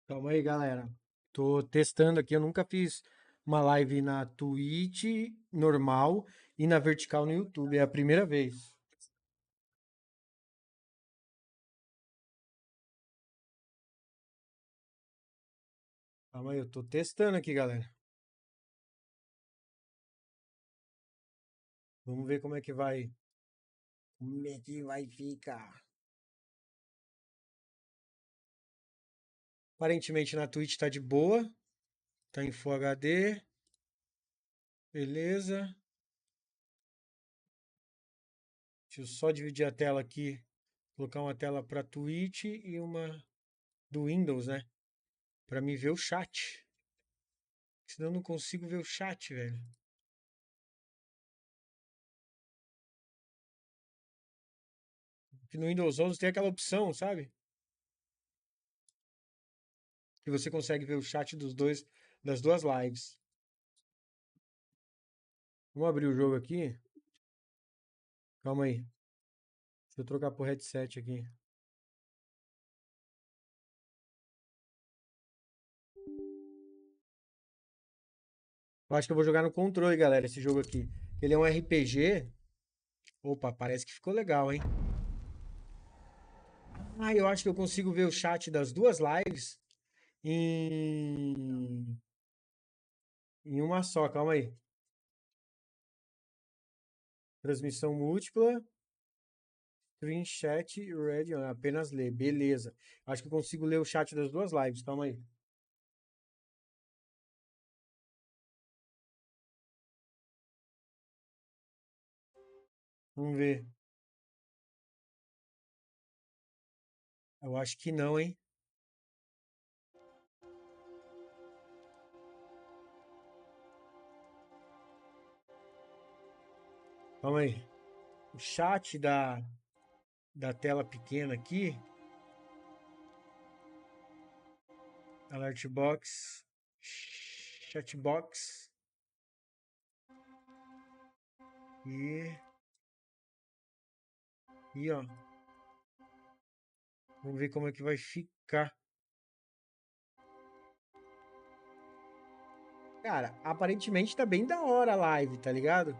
Calma aí, galera. Tô testando aqui. Eu nunca fiz uma live na Twitch normal e na vertical no YouTube. É a primeira vez. Calma aí, eu tô testando aqui, galera. Vamos ver como é que vai. Como é que vai ficar? Aparentemente na Twitch tá de boa. Tá em Full HD. Beleza. Deixa eu só dividir a tela aqui. Colocar uma tela pra Twitch e uma do Windows, né? Pra mim ver o chat. Senão eu não consigo ver o chat, velho. Porque no Windows 11 tem aquela opção, sabe? Que você consegue ver o chat das duas lives. Vamos abrir o jogo aqui. Calma aí. Deixa eu trocar pro headset aqui. Eu acho que eu vou jogar no controle, galera, esse jogo aqui. Ele é um RPG. Opa, parece que ficou legal, hein? Ah, eu acho que eu consigo ver o chat das duas lives em, em uma só. Calma aí. Transmissão múltipla. Screen chat ready. Apenas ler. Beleza. Acho que eu consigo ler o chat das duas lives. Calma aí. Vamos ver. Eu acho que não, hein? Calma aí. O chat da tela pequena aqui, alert box, chat box e ó, vamos ver como é que vai ficar. Cara, aparentemente tá bem da hora a live, tá ligado?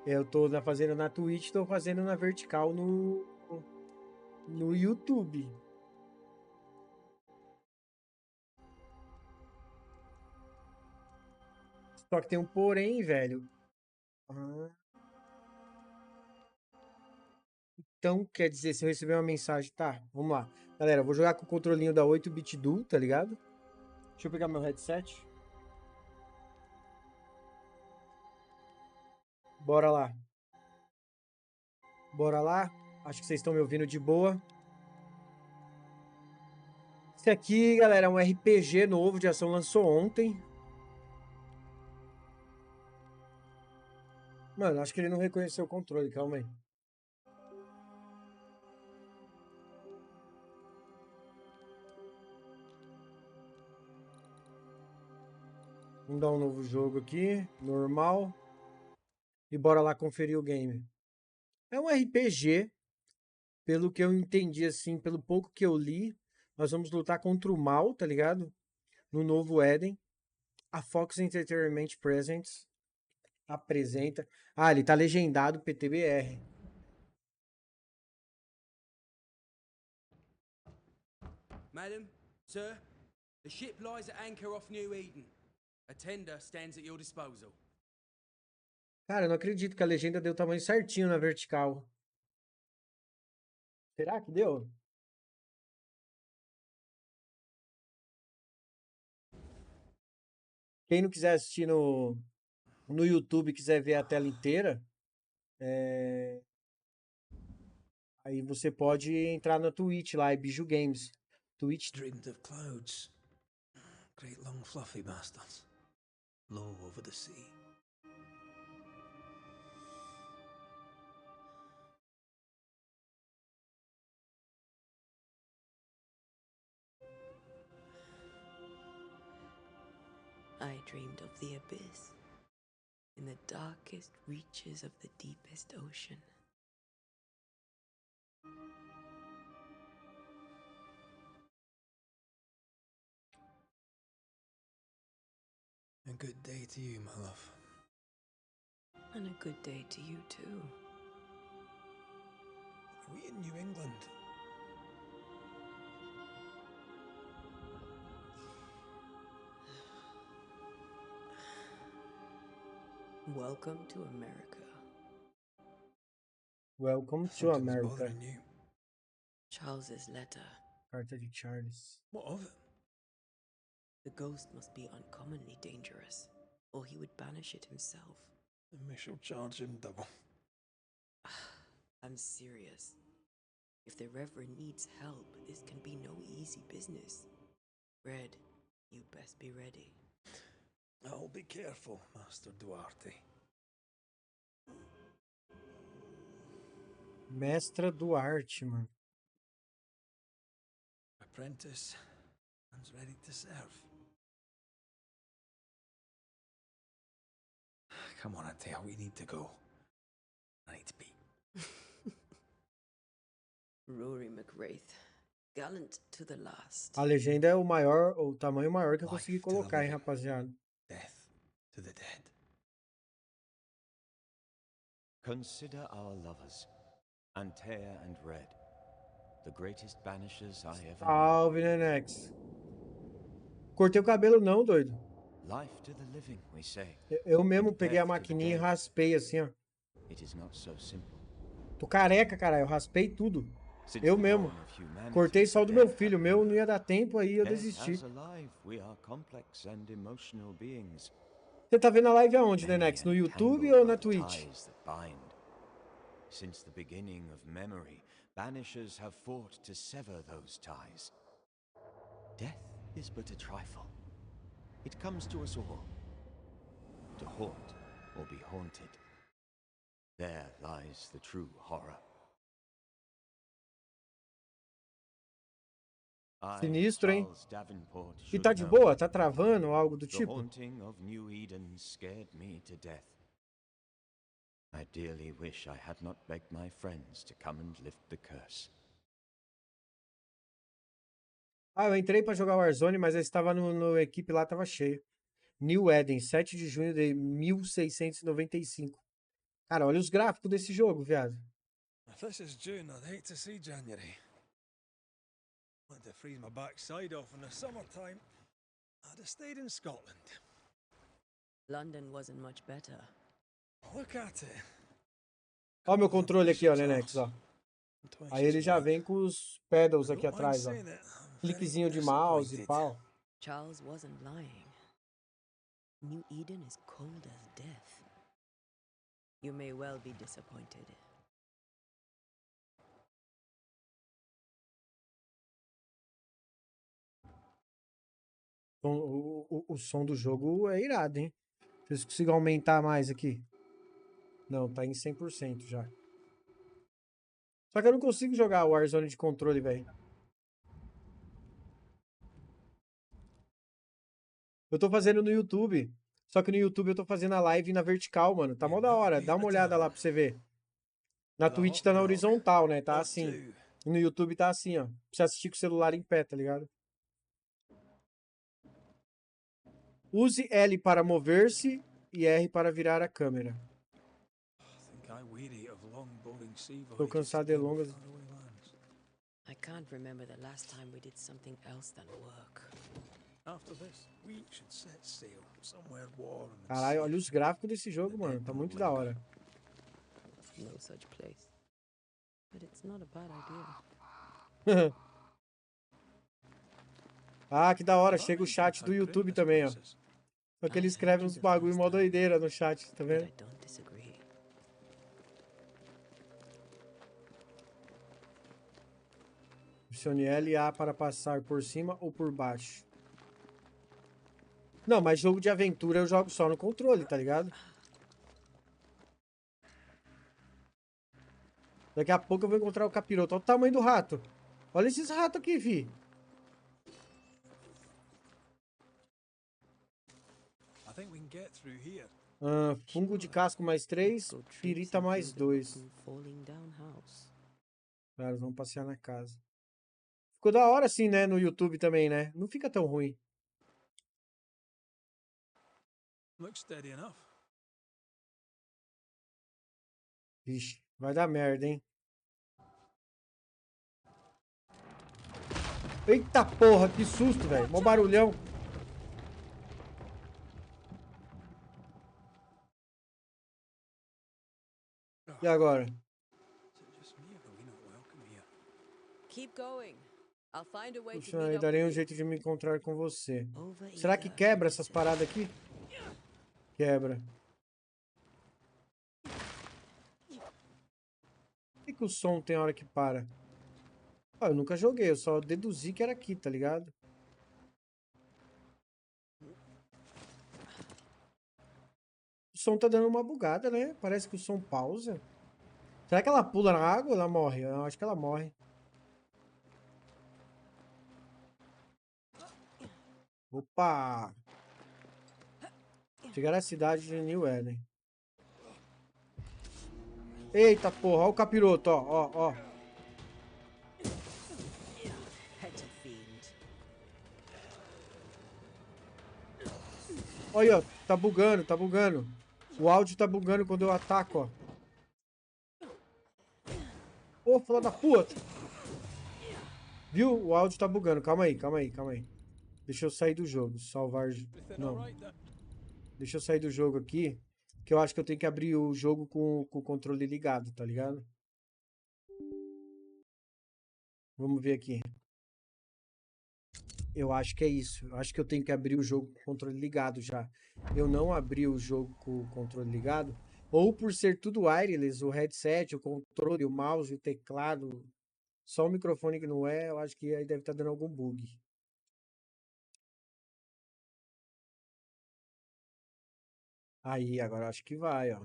Eu tô fazendo na Twitch, tô fazendo na vertical no YouTube. Só que tem um porém, velho. Ah, então, quer dizer, se eu receber uma mensagem, tá, vamos lá. Galera, eu vou jogar com o controlinho da 8-bit do, tá ligado? Deixa eu pegar meu headset. Bora lá. Bora lá. Acho que vocês estão me ouvindo de boa. Esse aqui, galera, é um RPG novo de ação, lançou ontem. Mano, acho que ele não reconheceu o controle, calma aí. Vamos dar um novo jogo aqui, normal. E bora lá conferir o game. É um RPG, pelo que eu entendi, assim, pelo pouco que eu li. Nós vamos lutar contra o mal, tá ligado? No novo Éden. A Fox Entertainment Presents apresenta. Ah, ele tá legendado PTBR. Madam, sir, the ship lies at anchor off New Eden. A tender stands at your disposal. Cara, eu não acredito que a legenda deu o tamanho certinho na vertical. Será que deu? Quem não quiser assistir no YouTube, quiser ver a tela inteira, aí você pode entrar na Twitch lá, é Biju Games. Twitch. Dreamed of clouds. Great long fluffy bastards. Low over the sea. I dreamed of the abyss, in the darkest reaches of the deepest ocean. good day to you, my love. And a good day to you, too. Are we in New England? Welcome to America. Welcome to Something's America. bothering you. Charles's letter. Carta de Charles. What of it? The ghost must be uncommonly dangerous, or he would banish it himself. Then we shall charge him double. I'm serious. If the Reverend needs help, this can be no easy business. Red, you best be ready. I'll be careful, Master Duarte. Mestra Duarte, mano. Apprentice, and ready to serve. Come on, Atea, we need to go. I need to pee. Rory McWraith, gallant to the last. A legenda é o tamanho maior que eu Life consegui to the colocar, hein, living. rapaziada. Death to the dead. Consider our lovers, Antea and Red, the greatest banishers I ever knew. Salve, Nenex. Cortei o cabelo não, doido. Life to the living, we say. Eu mesmo and peguei a death to the maquininha e dead. raspei assim, ó. It is not so simple. Tô careca, caralho. Eu raspei tudo. Since Eu the mesmo. dawn of humanity, Cortei só o do meu death filho. O hath meu been não ia dar tempo, aí eu Death desisti. as alive, we are complex and emotional beings. Você tá vendo a live aonde, Many Nenex? No and YouTube tangled ou na by Twitch? ties that bind. Since the beginning of memory, banishers have fought to sever those ties. Death is but a trifle. It comes to us all, to haunt or be haunted. There lies the true horror. I, Sinistro, hein? Charles Davenport, E should tá de know. boa? Tá travando ou algo do The tipo? haunting of New Eden scared me to death. I dearly wish I had not begged my friends to come and lift the curse. Ah, eu entrei pra jogar Warzone, mas eu estava no equipe lá, tava cheio. New Eden, 7 de junho de 1695. Cara, olha os gráficos desse jogo, viado. If this is June, I'd hate to see January. Want to freeze my backside off in the summertime. I'd have stayed in Scotland. London wasn't much better. Look at it. Ó meu controle aqui, ó, Nenex, ó. Aí ele já vem com os pedals aqui atrás, ó. Cliquezinho de mouse e pau. Charles wasn't lying. New Eden is cold as death. You may well be disappointed. O som do jogo é irado, hein? Vocês consigam aumentar mais aqui? Não, tá em 100% já. Só que eu não consigo jogar o Warzone de controle, velho. Eu tô fazendo no YouTube. Só que no YouTube eu tô fazendo a live na vertical, mano. Tá mó da hora. Dá uma olhada lá pra você ver. Na Twitch tá na horizontal, né? Tá assim. E no YouTube tá assim, ó. Pra você assistir com o celular em pé, tá ligado? Use L para mover-se e R para virar a câmera. Tô cansado de longas. I can't remember the last time we did something else than work. After this, we should set sail somewhere warm and Caralho, olha safe. os gráficos desse jogo, mano. Tá muito da hora. No such place. But it's not a bad idea. Ah, que da hora. Chega o chat do YouTube também, ó. Só que ele escreve uns bagulho mó doideira no chat, tá But vendo? I don't disagree. Pressione LA para passar por cima ou por baixo. Não, mas jogo de aventura eu jogo só no controle, tá ligado? Daqui a pouco eu vou encontrar o capiroto. Olha o tamanho do rato. Olha esses ratos aqui, fi. I think we can get through here. Fungo de casco mais 3, Go treat pirita some mais through the 2. rotten falling down house. Cara, vamos passear na casa. Ficou da hora assim, né? No YouTube também, né? Não fica tão ruim. Looks steady enough. Vixe, vai dar merda, hein? Eita porra, que susto, velho. Mó barulhão. E agora? Is it just me or are we not welcome here? Keep going. I'll find a way to Puxa, meet aí up darei um with you. jeito de me encontrar com você. Over Será que here, quebra he essas said. paradas aqui? Quebra. Por que que o som tem hora que para? Ah, eu nunca joguei, eu só deduzi que era aqui, tá ligado? O som tá dando uma bugada, né? Parece que o som pausa. Será que ela pula na água ou ela morre? Eu acho que ela morre. Opa! Chegar à cidade de New Eden. Eita porra, ó o capiroto, ó, ó, ó. Petty fiend. Olha, ó, tá bugando, tá bugando. O áudio tá bugando quando eu ataco, ó. Ô, filha da puta! Viu? O áudio tá bugando. Calma aí, calma aí, calma aí. Deixa eu sair do jogo. Salvar. Everything Não. alright then? Deixa eu sair do jogo aqui. Que eu acho que eu tenho que abrir o jogo com o controle ligado, tá ligado? Vamos ver aqui. Eu acho que é isso. Eu acho que eu tenho que abrir o jogo com o controle ligado já. Eu não abri o jogo com o controle ligado. Ou por ser tudo wireless, o headset, o controle, o mouse, o teclado. Só o microfone que não é, eu acho que aí deve estar dando algum bug. Aí, agora eu acho que vai, ó.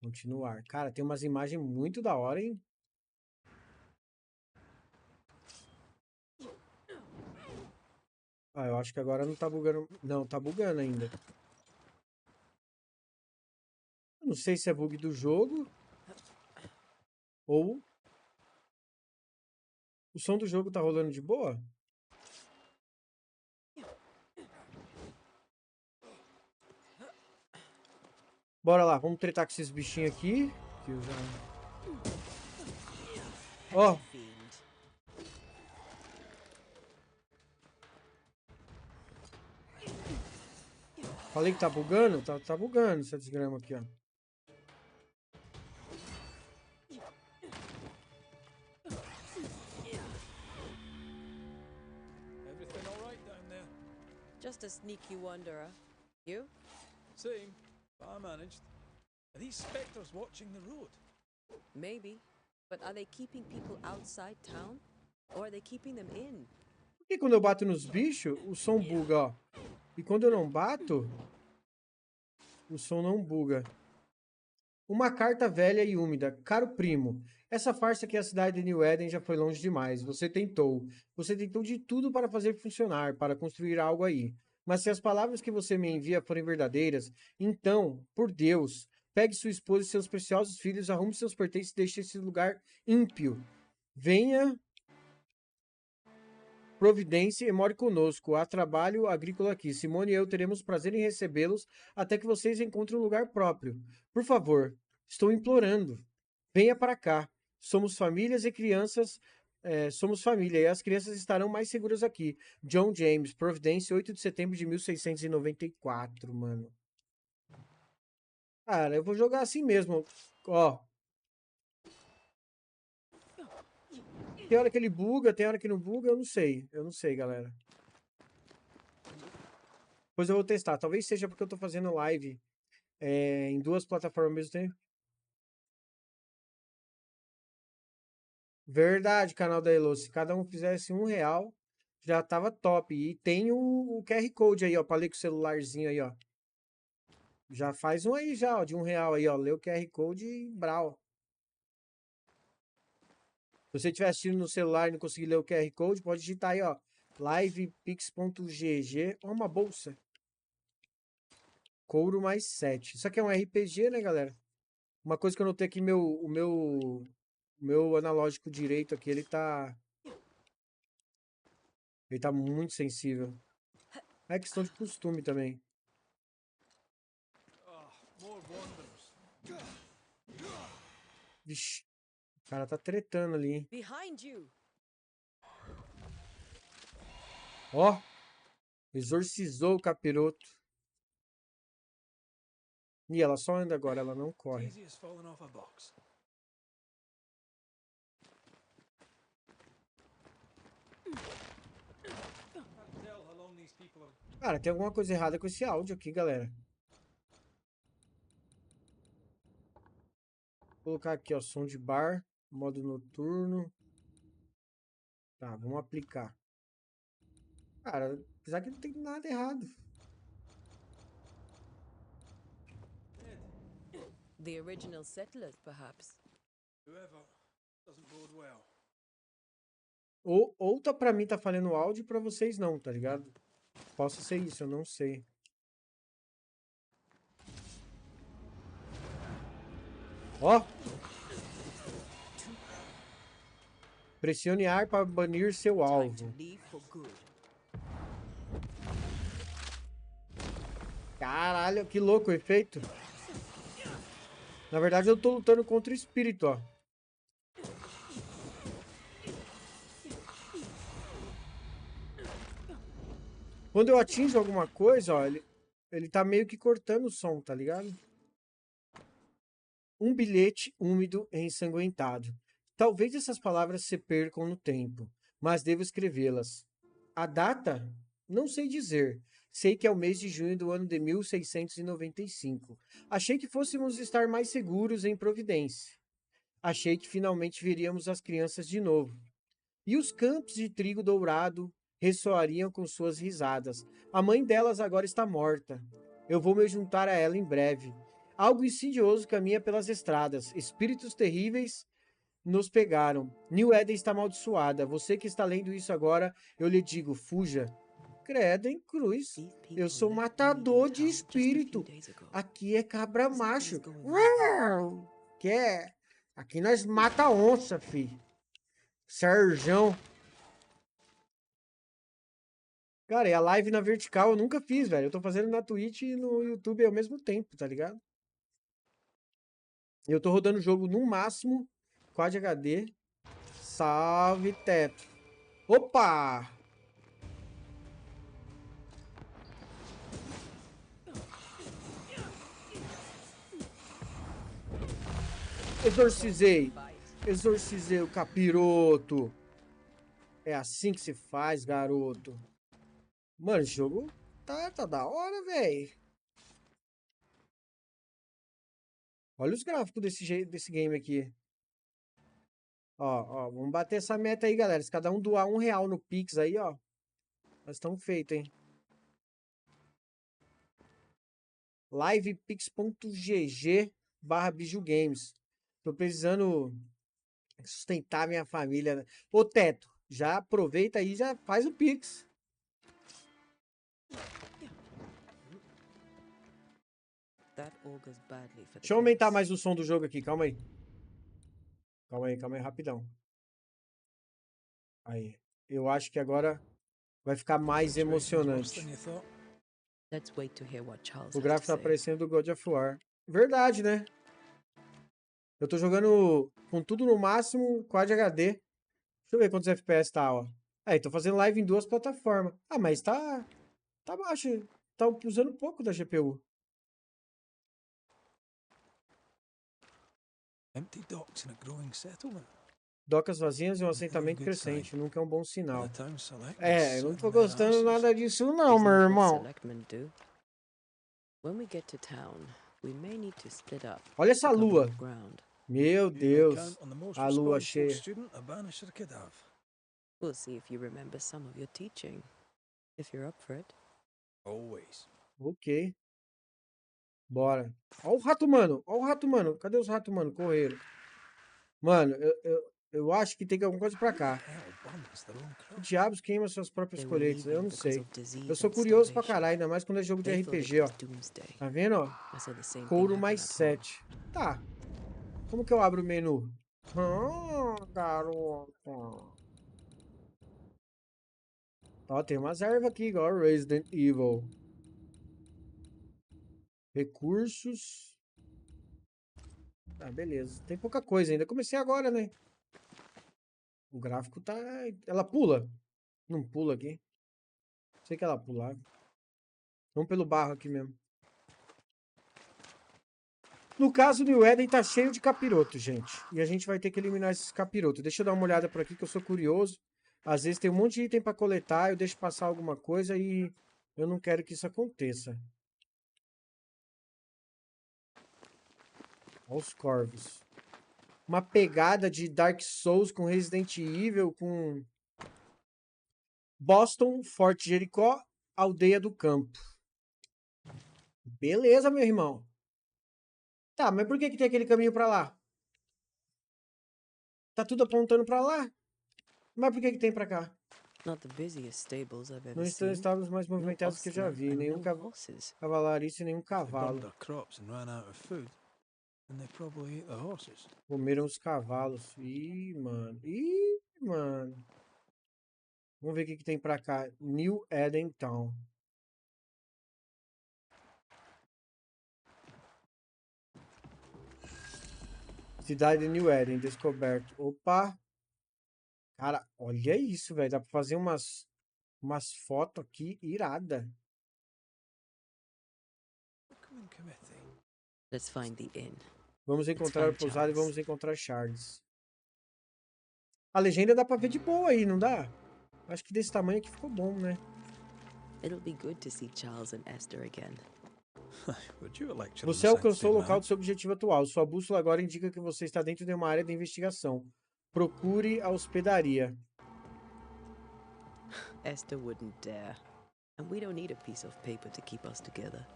Continuar. Cara, tem umas imagens muito da hora, hein? Ah, eu acho que agora não tá bugando. Não, tá bugando ainda. Eu não sei se é bug do jogo ou o som do jogo tá rolando de boa. Bora lá, vamos tretar com esses bichinhos aqui. Que eu já... Ó, Petty fiend. falei que tá bugando? Tá bugando essa desgrama aqui, ó. Everything alright down there? Just a sneaky wanderer. You? Same, but I managed. Are these spectres watching the road? Maybe. But are they keeping people outside town? Or are they keeping them in? Por que quando eu bato nos bichos, o som buga, ó? E quando eu não bato, o som não buga. Uma carta velha e úmida. Caro primo, essa farsa aqui, a cidade de New Eden, já foi longe demais. Você tentou. Você tentou de tudo para fazer funcionar, para construir algo aí. Mas se as palavras que você me envia forem verdadeiras, então, por Deus, pegue sua esposa e seus preciosos filhos, arrume seus pertences e deixe esse lugar ímpio. Venha, providência e more conosco. Há trabalho agrícola aqui. Simone e eu teremos prazer em recebê-los até que vocês encontrem um lugar próprio. Por favor, estou implorando. Venha para cá. Somos famílias e crianças. Somos família e as crianças estarão mais seguras aqui. John James, Providência, 8 de setembro de 1694, mano. Cara, eu vou jogar assim mesmo. Ó. Tem hora que ele buga, tem hora que não buga, eu não sei. Eu não sei, galera. Depois eu vou testar. Talvez seja porque eu tô fazendo live em duas plataformas ao mesmo tempo. Verdade, canal da Elo. Se cada um fizesse R$ 1, já tava top. E tem o QR Code aí, ó, pra ler com o celularzinho aí, ó. Já faz um aí já, ó, de R$ 1 aí, ó. Lê o QR Code e brau. Se você estiver assistindo no celular e não conseguir ler o QR Code, pode digitar aí, ó. livepix.gg. Ó, uma bolsa. Couro mais 7. Isso aqui é um RPG, né, galera? Uma coisa que eu notei aqui, o meu analógico direito aqui, ele tá muito sensível. É questão de costume também. More wanderers. Vixe, o cara tá tretando ali, hein? Behind you! Ó, exorcizou o capiroto. E ela só anda agora, ela não It's corre. easy as falling off a box. Can't tell how long these people have. Cara, tem alguma coisa errada com esse áudio aqui, galera. Vou colocar aqui, ó, som de bar, modo noturno. Tá, vamos aplicar. Cara, apesar que não tem nada errado. The original settlers, perhaps. Whoever doesn't bode well. Ou tá pra mim tá falhando o áudio e pra vocês não, tá ligado? Possa ser isso, eu não sei. Ó. Pressione ar para banir seu Time to alvo. leave for good. Caralho, que louco o efeito. Na verdade, eu tô lutando contra o espírito, ó. Quando eu atinjo alguma coisa, ó, ele tá meio que cortando o som, tá ligado? Um bilhete úmido e ensanguentado. Talvez essas palavras se percam no tempo, mas devo escrevê-las. A data? Não sei dizer. Sei que é o mês de junho do ano de 1695. Achei que fôssemos estar mais seguros em Providência. Achei que finalmente veríamos as crianças de novo. E os campos de trigo dourado ressoariam com suas risadas. A mãe delas agora está morta. Eu vou me juntar a ela em breve. Algo insidioso caminha pelas estradas. Espíritos terríveis nos pegaram. New Eden está amaldiçoada. Você que está lendo isso agora, eu lhe digo, fuja. Credo em cruz. These people Eu sou left matador Eden de Town just a few espírito. days ago. Aqui é cabra macho. Something's going Que é? Aqui nós mata onça, fi. Serjão. Cara, e a live na vertical eu nunca fiz, velho. Eu tô fazendo na Twitch e no YouTube ao mesmo tempo, tá ligado? Eu tô rodando o jogo no máximo Quad HD. Salve, teto. Opa! Exorcizei. Exorcizei o capiroto. É assim que se faz, garoto. Mano, esse jogo tá da hora, velho. Olha os gráficos desse game aqui. Ó, vamos bater essa meta aí, galera. Se cada um doar R$1 no Pix aí, ó. Nós estamos feitos, hein? livepix.gg/bijugames. Tô precisando sustentar minha família. Ô, Teto, já aproveita aí e já faz o Pix. That augurs badly for the Deixa eu aumentar case. mais o som do jogo aqui, calma aí. Calma aí, rapidão. Aí. Eu acho que agora vai ficar mais Situation's worse emocionante. than you thought. Let's wait to hear what Charles O has gráfico to tá say. parecendo do God of War. Verdade, né? Eu tô jogando com tudo no máximo, Quad HD. Deixa eu ver quantos FPS tá, ó. Aí, tô fazendo live em 2 plataformas. Ah, mas tá baixo. Tá usando pouco da GPU. Empty docks in a growing settlement. Docas vazias e um Never a assentamento good crescente. sign. Nunca é um bom sinal. The town selectmen É, eu não sitting tô on their gostando asses. nada disso não, Isn't meu that what irmão. selectmen do? When we get to town, we may need to split up. Olha essa to cover lua. more ground. Meu You may Deus. count on the most A lua responsible cheia. student a Banisher could have. We'll see if you remember some of your teaching. If you're up for it. Always. Ok. Bora. Ó o rato, mano. Ó o rato, mano. Cadê os ratos, mano? Correram. Mano, eu acho que tem que alguma coisa pra cá. Hell bums their own Que crop. diabos queima suas próprias They were colheitas? Eu leaving não because sei. of disease Eu sou and curioso pra starvation. caralho, ainda mais quando é jogo de They thought it RPG, ó. was doomsday. Tá vendo, ó? I saw the same thing Couro happen mais at home. 7. Tá. Como que eu abro o menu? Garoto. Ó, tem umas ervas aqui, igual Resident Evil. Recursos. Ah, beleza. Tem pouca coisa ainda. Comecei agora, né? O gráfico tá... Ela pula. Não pula aqui. Sei que ela pulava. Vamos pelo barro aqui mesmo. No caso, o New Eden tá cheio de capiroto, gente. E a gente vai ter que eliminar esses capirotos. Deixa eu dar uma olhada por aqui, que eu sou curioso. Às vezes tem um monte de item pra coletar, eu deixo passar alguma coisa e eu não quero que isso aconteça. Olha os corvos. Uma pegada de Dark Souls com Resident Evil, com Boston, Forte Jericó, Aldeia do Campo. Beleza, meu irmão. Tá, mas por que que tem aquele caminho pra lá? Tá tudo apontando pra lá? Mas por que que tem pra cá? Not the busiest stables I've ever Não estão seen. estados mais No movimentados que eu já ostler vi. and Nenhum no horses. cavalariço e nenhum They burned cavalo. their crops and ran out of food, and they probably ate the horses. Comeram os cavalos. Ih, mano. Ih, mano. Vamos ver o que que tem pra cá. New Eden Town. Cidade de New Eden, descoberto. Opa! Cara, olha isso, velho. Dá pra fazer umas fotos aqui irada. Welcome in committee. Let's find the inn. Vamos Let's encontrar o find pousado e Charles. vamos encontrar Charles. A legenda dá pra ver de boa aí, não dá? Acho que desse tamanho aqui ficou bom, né? It'll be good to see Charles and Esther again. Would you lecture Você alcançou o local do seu objetivo atual. Sua bússola agora indica que você está dentro de uma área de investigação. Procure a hospedaria. Esther wouldn't dare. And we don't need a piece of paper to keep us together.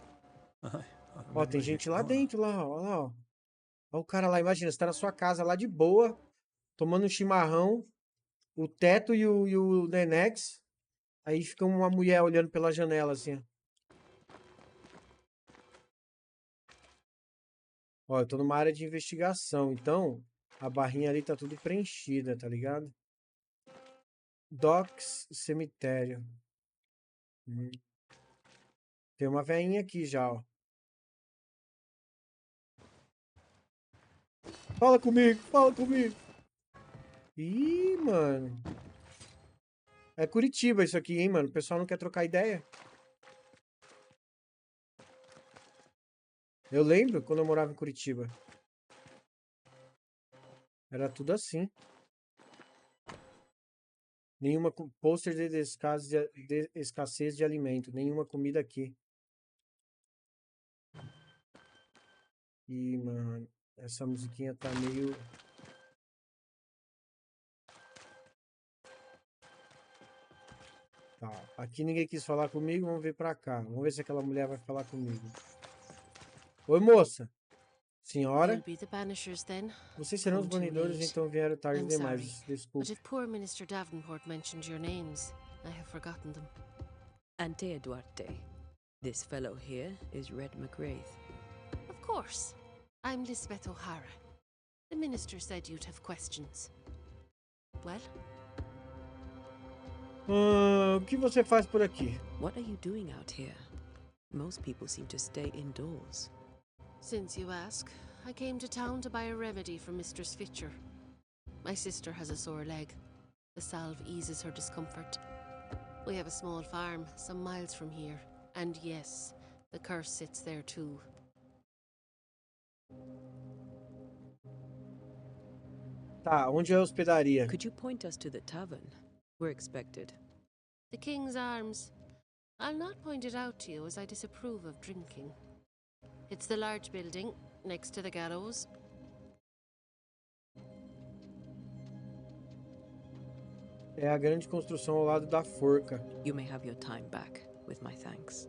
Ó, tem gente lá dentro, lá, ó. Lá, ó. Ó o cara lá, imagina, você tá na sua casa lá de boa, tomando um chimarrão, o teto e o Nenex. Aí fica uma mulher olhando pela janela, assim, ó. Ó, eu tô numa área de investigação, então a barrinha ali tá tudo preenchida, tá ligado? Docks, cemitério. Tem uma veinha aqui já, ó. Fala comigo, fala comigo. Ih, mano. É Curitiba isso aqui, hein, mano? O pessoal não quer trocar ideia. Eu lembro quando eu morava em Curitiba. Era tudo assim. Nenhuma pôster de escassez de alimento. Nenhuma comida aqui. Ih, mano. Essa musiquinha tá meio... Tá. Aqui ninguém quis falar comigo. Vamos ver pra cá. Vamos ver se aquela mulher vai falar comigo. Oi, moça. Senhora? You'll be the Banishers then. Vocês serão os Come too banidores, late. então vieram tarde I'm demais. sorry, But Desculpe. if poor Minister Davenport mentioned your names, I have forgotten them. Antea Duarte. This fellow here is Red McGrath. Of course. I'm Lisbeth O'Hara. The minister said you'd have questions. Well, O que você faz por aqui? What are you doing out here? Most people seem to stay indoors. since you ask, I came to town to buy a remedy for Mistress Fitcher. My sister has a sore leg. The salve eases her discomfort. We have a small farm, some miles from here. And yes, the curse sits there too. Tá, onde é a hospedaria? Could you point us to the tavern? We're expected. The King's Arms. I'll not point it out to you as I disapprove of drinking. It's the large building next to the gallows. É a grande construção ao lado da forca. You may have your time back, with my thanks.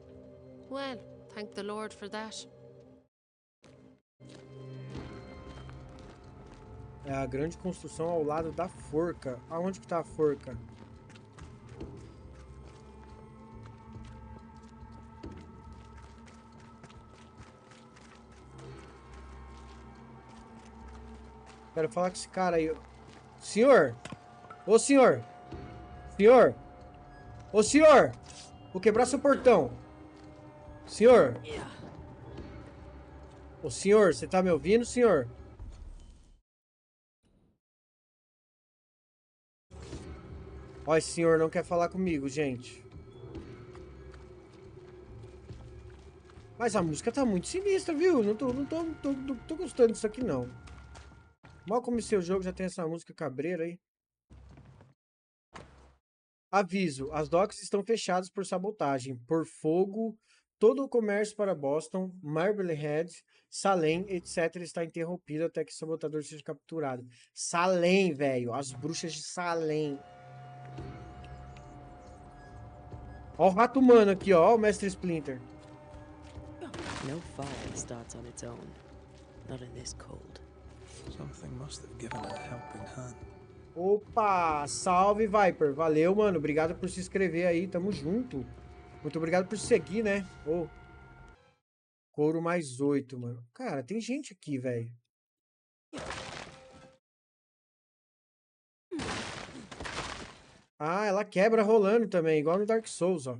Well, thank the Lord for that. É a grande construção ao lado da forca. Aonde que tá a forca? Quero falar com esse cara aí. Senhor! Ô, senhor! Senhor! Ô, senhor! Vou quebrar seu portão. Senhor! Ô, senhor, você tá me ouvindo, senhor? Ó, esse senhor não quer falar comigo, gente. Mas a música tá muito sinistra, viu? Não tô gostando disso aqui, não. Mal comecei o jogo, já tem essa música cabreira aí. Aviso, as docks estão fechadas por sabotagem, por fogo, todo o comércio para Boston, Marblehead, Salem, etc. está interrompido até que o sabotador seja capturado. Salem, velho, as bruxas de Salem. Ó o rato humano aqui, ó, o Mestre Splinter. No fire starts on its own. Not in this cold. Something must have given it a helping hand. Opa, salve Viper, valeu, mano, obrigado por se inscrever aí, tamo junto. Muito obrigado por seguir, né? Ô, couro mais 8, mano. Cara, tem gente aqui, velho. Ah, ela quebra rolando também, igual no Dark Souls, ó.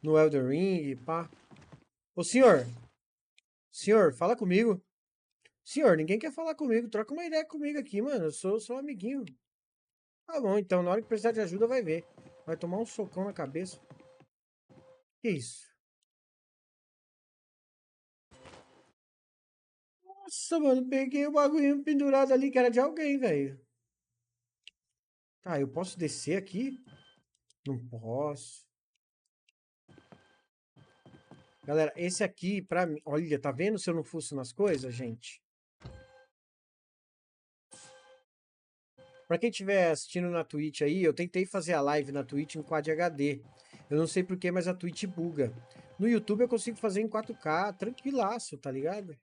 No Elden Ring, pá. Ô, senhor. Senhor, fala comigo. Senhor, ninguém quer falar comigo. Troca uma ideia comigo aqui, mano. Eu sou um amiguinho. Tá bom, então, na hora que precisar de ajuda, vai ver. Vai tomar um socão na cabeça. Que isso? Nossa, mano, peguei o bagulho pendurado ali que era de alguém, velho. Tá, eu posso descer aqui? Não posso. Galera, esse aqui, pra mim... Olha, tá vendo se eu não fuço nas coisas, gente? Pra quem estiver assistindo na Twitch aí, eu tentei fazer a live na Twitch em Quad HD. Eu não sei porquê, mas a Twitch buga. No YouTube eu consigo fazer em 4K, tranquilaço, tá ligado?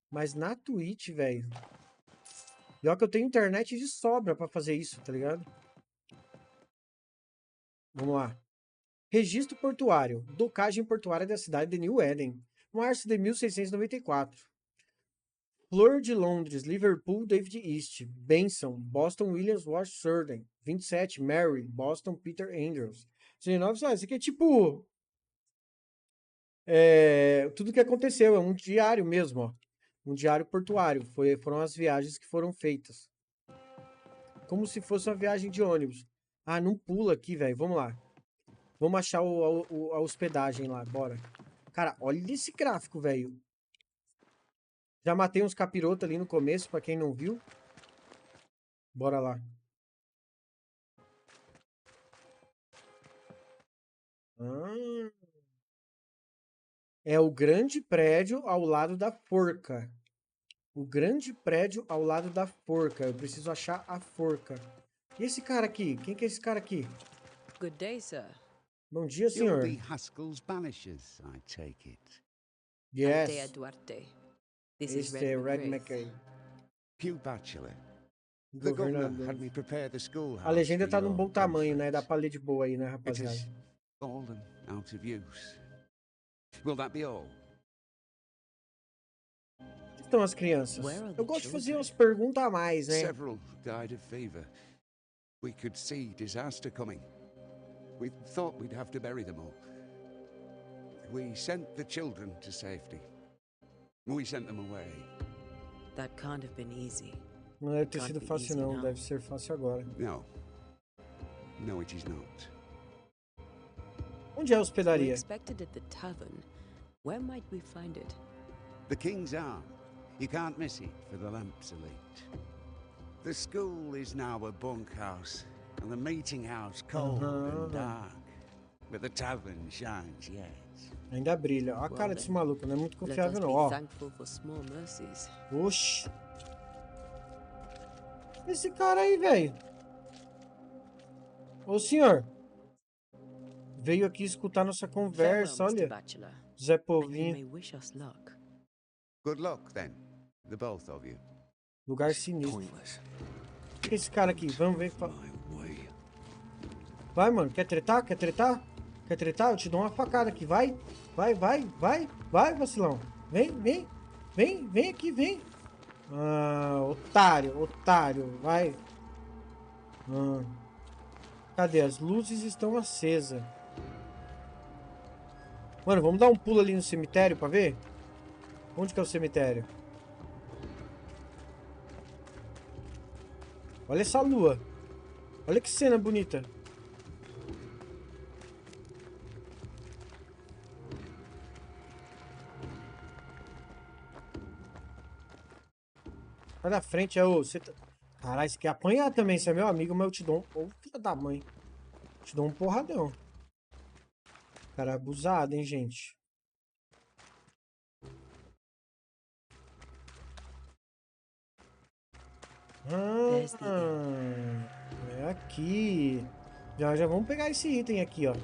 Mas na Twitch, velho... Pior que eu tenho internet de sobra pra fazer isso, tá ligado? Vamos lá. Registro portuário. Docagem portuária da cidade de New Eden. Março de 1694. Flor de Londres, Liverpool, David East. Benson, Boston, Williams Wash Surden. 27, Mary, Boston, Peter Andrews. 19, isso aqui é tipo... tudo que aconteceu, é um diário mesmo, ó. Um diário portuário. Foram as viagens que foram feitas. Como se fosse uma viagem de ônibus. Ah, não pula aqui, velho. Vamos lá. Vamos achar a hospedagem lá, bora. Cara, olha esse gráfico, velho. Já matei uns capirotos ali no começo, pra quem não viu. Bora lá. Ah, é o grande prédio ao lado da forca. O grande prédio ao lado da forca. Eu preciso achar a forca. E esse cara aqui? Quem que é esse cara aqui? Good day, sir. Bom dia, You'll senhor. be Haskell's Banishers, I take it. Altea Yes. Duarte. This is Este é Red Red McRae. McKay. Hugh Bachelor. The governor had Governador. me prepare the schoolhouse A legenda for tá num your bom tamanho, né? conference. Dá pra ler de boa aí, né, It rapaziada? has fallen out of use. Will that be all? Onde estão as crianças? Where are Eu the gosto de fazer children? umas perguntas a mais, né? Several died of fever. We could see disaster coming. We thought we'd have to bury them all. We sent the children to safety. We sent them away. That can't have been easy. Não deve ter Can't sido be fácil, easy não. now. Deve ser fácil agora. No. No, it is not. Onde é a We hospedaria? expected at the tavern. Where might we find it? The King's Arm. You can't miss it for the lamps elite. The school is now a bunkhouse, and the meeting house cold and dark. But the tavern shines yet. Ainda brilha. Olha a cara Well, desse then, maluco, não é muito Let us confiável, be não. Ó. thankful for small mercies. Oxi. Esse cara aí, velho. Ô, senhor. Veio aqui escutar nossa Farewell, conversa, Mr. olha. Bachelor. Zé And you Povinho. may wish us luck. Good luck, then, the both of you. Lugar sinistro. Pointless. O que é esse cara aqui? Vamos ver. My way. Vai, mano. Quer tretar? Quer tretar? Quer tretar? Eu te dou uma facada aqui. Vai. Vai, vai, vai. Vai, vacilão. Vem, vem. Vem, vem aqui, vem. Ah, otário, otário. Vai. Cadê? As luzes estão acesas. Mano, vamos dar um pulo ali no cemitério pra ver? Onde que é o cemitério? Olha essa lua. Olha que cena bonita. Sai da frente, é o. Você tá... Caralho, você quer apanhar também, você é meu amigo, mas eu te dou um. Ô, filha da mãe. Te dou um porradão. Cara, é abusado, hein, gente. There's the inn. É aqui. Já vamos pegar esse item aqui, ó.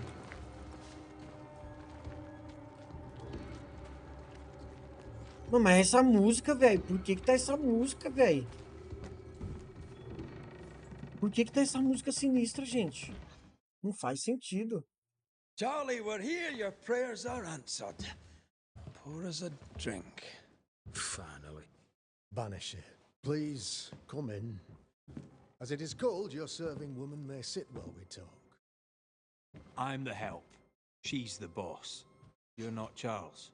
Não, mas essa música, velho. Por que que tá essa música, velho? Por que que tá essa música sinistra, gente? Não faz sentido. Charlie, we're here. Your prayers are answered. Pour us a drink. Finally. Banisher, please come in. As it is cold, your serving woman may sit while we talk. I'm the help. She's the boss. You're not Charles.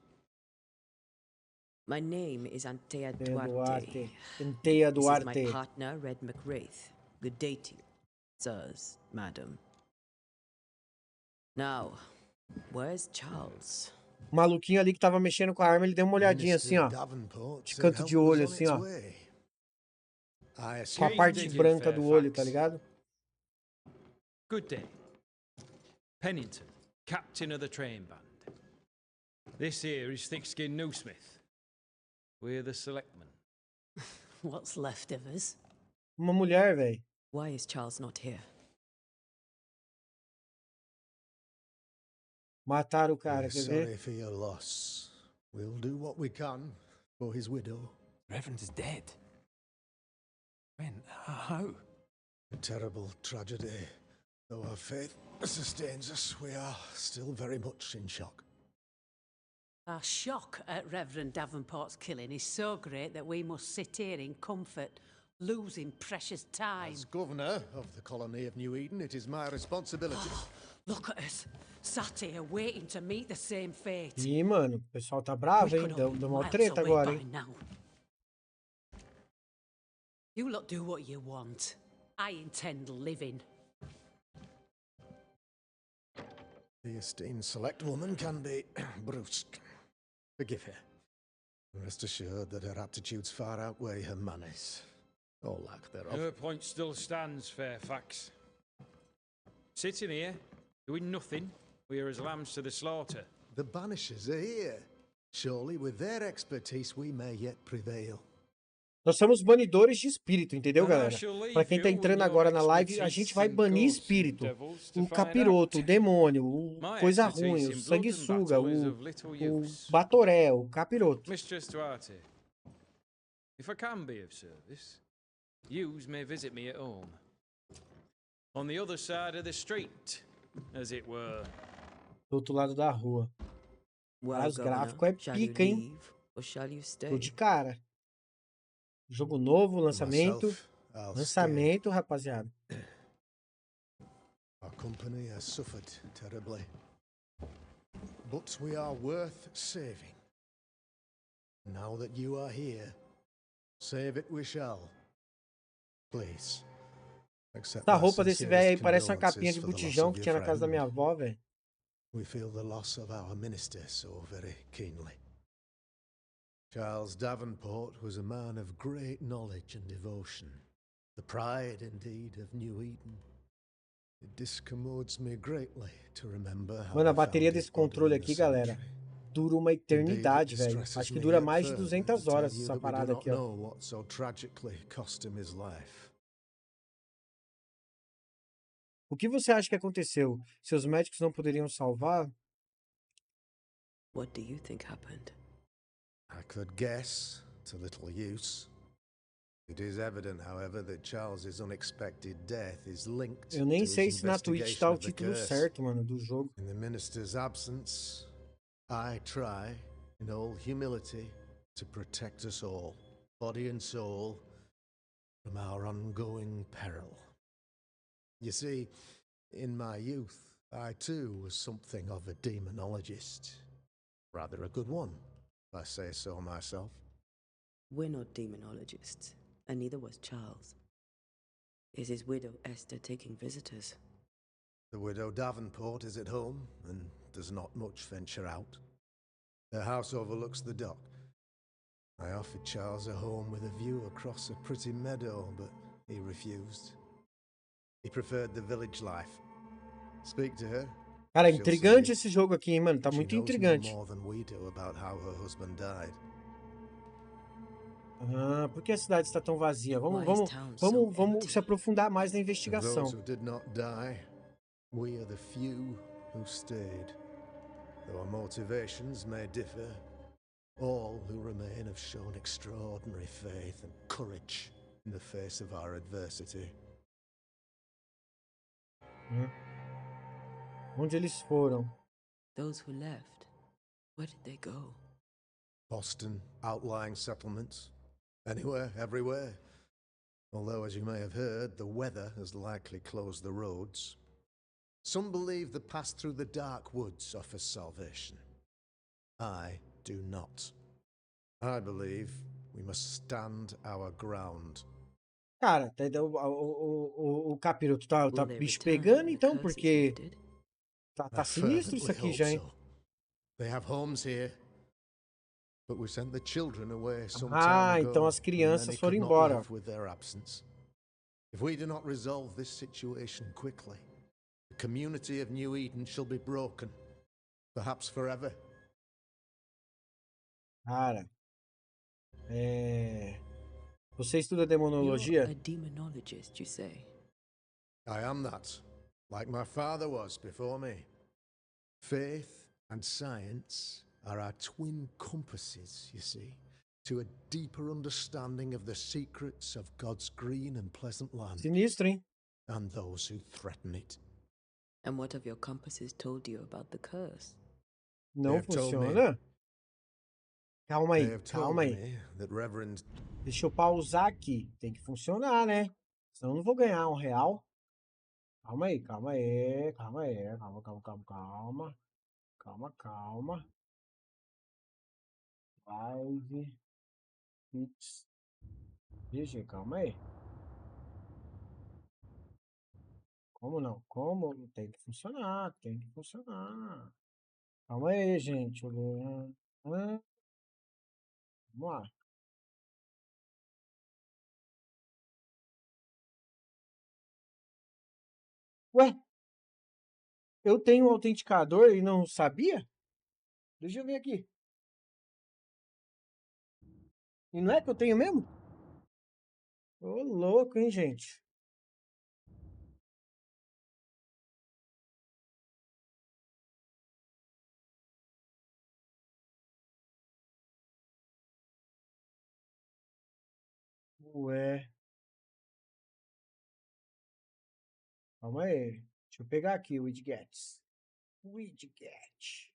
My name is Antea Antea Duarte. Antea This is my Duarte. partner, Red McWraith. Good day to you, sirs, madam. Now, where's Charles? O maluquinho ali que tava mexendo com a arma, ele deu uma olhadinha assim, ó. Davenport De said canto de help was olho, on assim, its ó. way. I Com a assume parte digging, branca do olho, tá Fairfax. ligado? Good day. Pennington, captain of the train band. This here is thick-skinned Newsmith. We're the selectmen. What's left of us? Uma mulher, velho. Why is Charles not here? Mataram o cara, We're quer sorry ver? for your loss. We'll do what we can for his widow. Reverend is dead. When? How? A terrible tragedy. Though our faith sustains us, we are still very much in shock. Our shock at Reverend Davenport's killing is so great that we must sit here in comfort, losing precious time. As governor of the colony of New Eden, it is my responsibility. Look at us, sat here waiting to meet the same fate. Ih, mano, o pessoal tá We bravo, hein? could Deu all be uma miles treta away agora, by hein? now. You lot do what you want. I intend living. The esteemed select woman can be brusque. Forgive her. Rest assured that her aptitudes far outweigh her manners. Or lack thereof. Her point still stands, Fairfax. Sitting here, doing nothing, we're as lambs to the slaughter. The Banishers are here. Surely with their expertise we may yet prevail. Nós somos banidores de espírito, entendeu, galera? Pra quem tá entrando agora na live, a gente vai banir espírito. O capiroto, o demônio, o coisa ruim, o sanguessuga, o batoré, o capiroto. Mistress Duarte, if I can be of service, yous may visit me at home. On the other side of the street, as it were. Do outro lado da rua. Well, Os Governor, gráficos é shall you pica, hein? leave or shall you stay? Tô de cara. Jogo novo, lançamento. Myself, I'll Lançamento, rapaziada. stay. Our company has suffered terribly. But we are worth saving. Now that you are here, save it we shall. Please. Accept Essa my roupa desse velho aí sincerest parece uma capinha de condolences for the loss botijão of que your tinha na casa da friend. minha avó, velho. We feel the loss of our minister so very keenly. Charles Davenport was a man of great knowledge and devotion, the pride indeed of New Eden. It discommodes me greatly to remember how Mano, a we bateria found desse his body controle in the aqui, galera, cemetery. dura uma eternidade, Indeed, it velho. distresses Acho que me dura yet mais de further 200 to tell horas you essa that we do parada not aqui, ó. know what so tragically cost him his life. O que você acha que aconteceu? Seus médicos não poderiam salvar? What do you think happened? I could guess, to little use. It is evident, however, that Charles's unexpected death is linked Eu to nem his sei se na Twitch investigation tá o of the título curse. certo, mano, do jogo. In the minister's absence, I try, in all humility, to protect us all, body and soul, from our ongoing peril. You see, In my youth, I too was something of a demonologist. Rather a good one, if I say so myself. We're not demonologists, and neither was Charles. Is his widow Esther taking visitors? The widow Davenport is at home and does not much venture out. Her house overlooks the dock. I offered Charles a home with a view across a pretty meadow, but he refused. He preferred the village life. Speak to her. Cara, She'll say intrigante esse jogo aqui, hein, mano? Tá she muito knows no intrigante. more than we do about how her husband died. Ah, por que a cidade está tão vazia? Vamos, Why is vamos, town vamos, so vamos empty? se aprofundar mais na Of investigação. those who did not die, we are the few who stayed. Though our motivations may differ, all who remain have shown extraordinary faith and courage in the face of our adversity. Onde eles foram? Those who left, where did they go? Boston, outlying settlements. Anywhere, everywhere. Although, as you may have heard, the weather has likely closed the roads. Some believe the path through the dark woods offers salvation. I do not. I believe we must stand our ground. Cara, o capiroto tá Will they bicho return pegando when the então, curse is porque lifted? tá I sinistro isso fervently aqui hope já, hein? so. They have homes here. But we sent the children away some Ah, time então ago, as and crianças many foram could not embora. live with their absence. If we do not resolve this situation quickly, the community of New Eden shall be broken, perhaps forever. Cara, você estuda You're demonologia? a demonologist, you say? I am that, like my father was before me. Faith and science are our twin compasses, you see, to a deeper understanding of the secrets of God's green and pleasant land, Sinistro, hein? and those who threaten it. And what have your compasses told you about the curse? They Não have told me- funciona? Calma They aí, have told calma aí. me that Reverend Deixa eu pausar aqui. Tem que funcionar, né? Senão eu não vou ganhar R$1. Calma aí, calma aí, calma aí. Calma, calma, calma, calma. Calma, calma. Live. Fix. GG, calma aí. Como não? Como? Tem que funcionar, tem que funcionar. Calma aí, gente. Vamos lá. Ué, eu tenho um autenticador e não sabia? Deixa eu ver aqui. E não é que eu tenho mesmo? Ô, louco, hein, gente? Ué, calma aí. Deixa eu pegar aqui o widgets. Widget.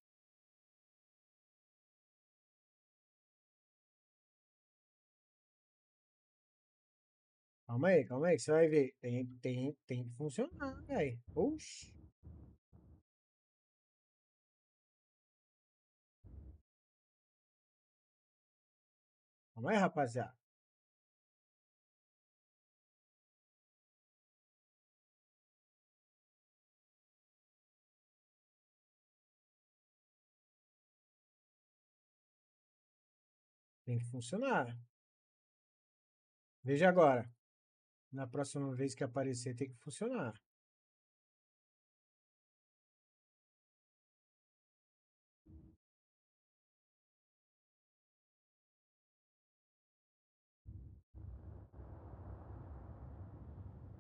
Calma aí, que você vai ver. Tem que funcionar, velho. Oxi. Calma aí, rapaziada. Tem que funcionar. Veja agora. Na próxima vez que aparecer, tem que funcionar.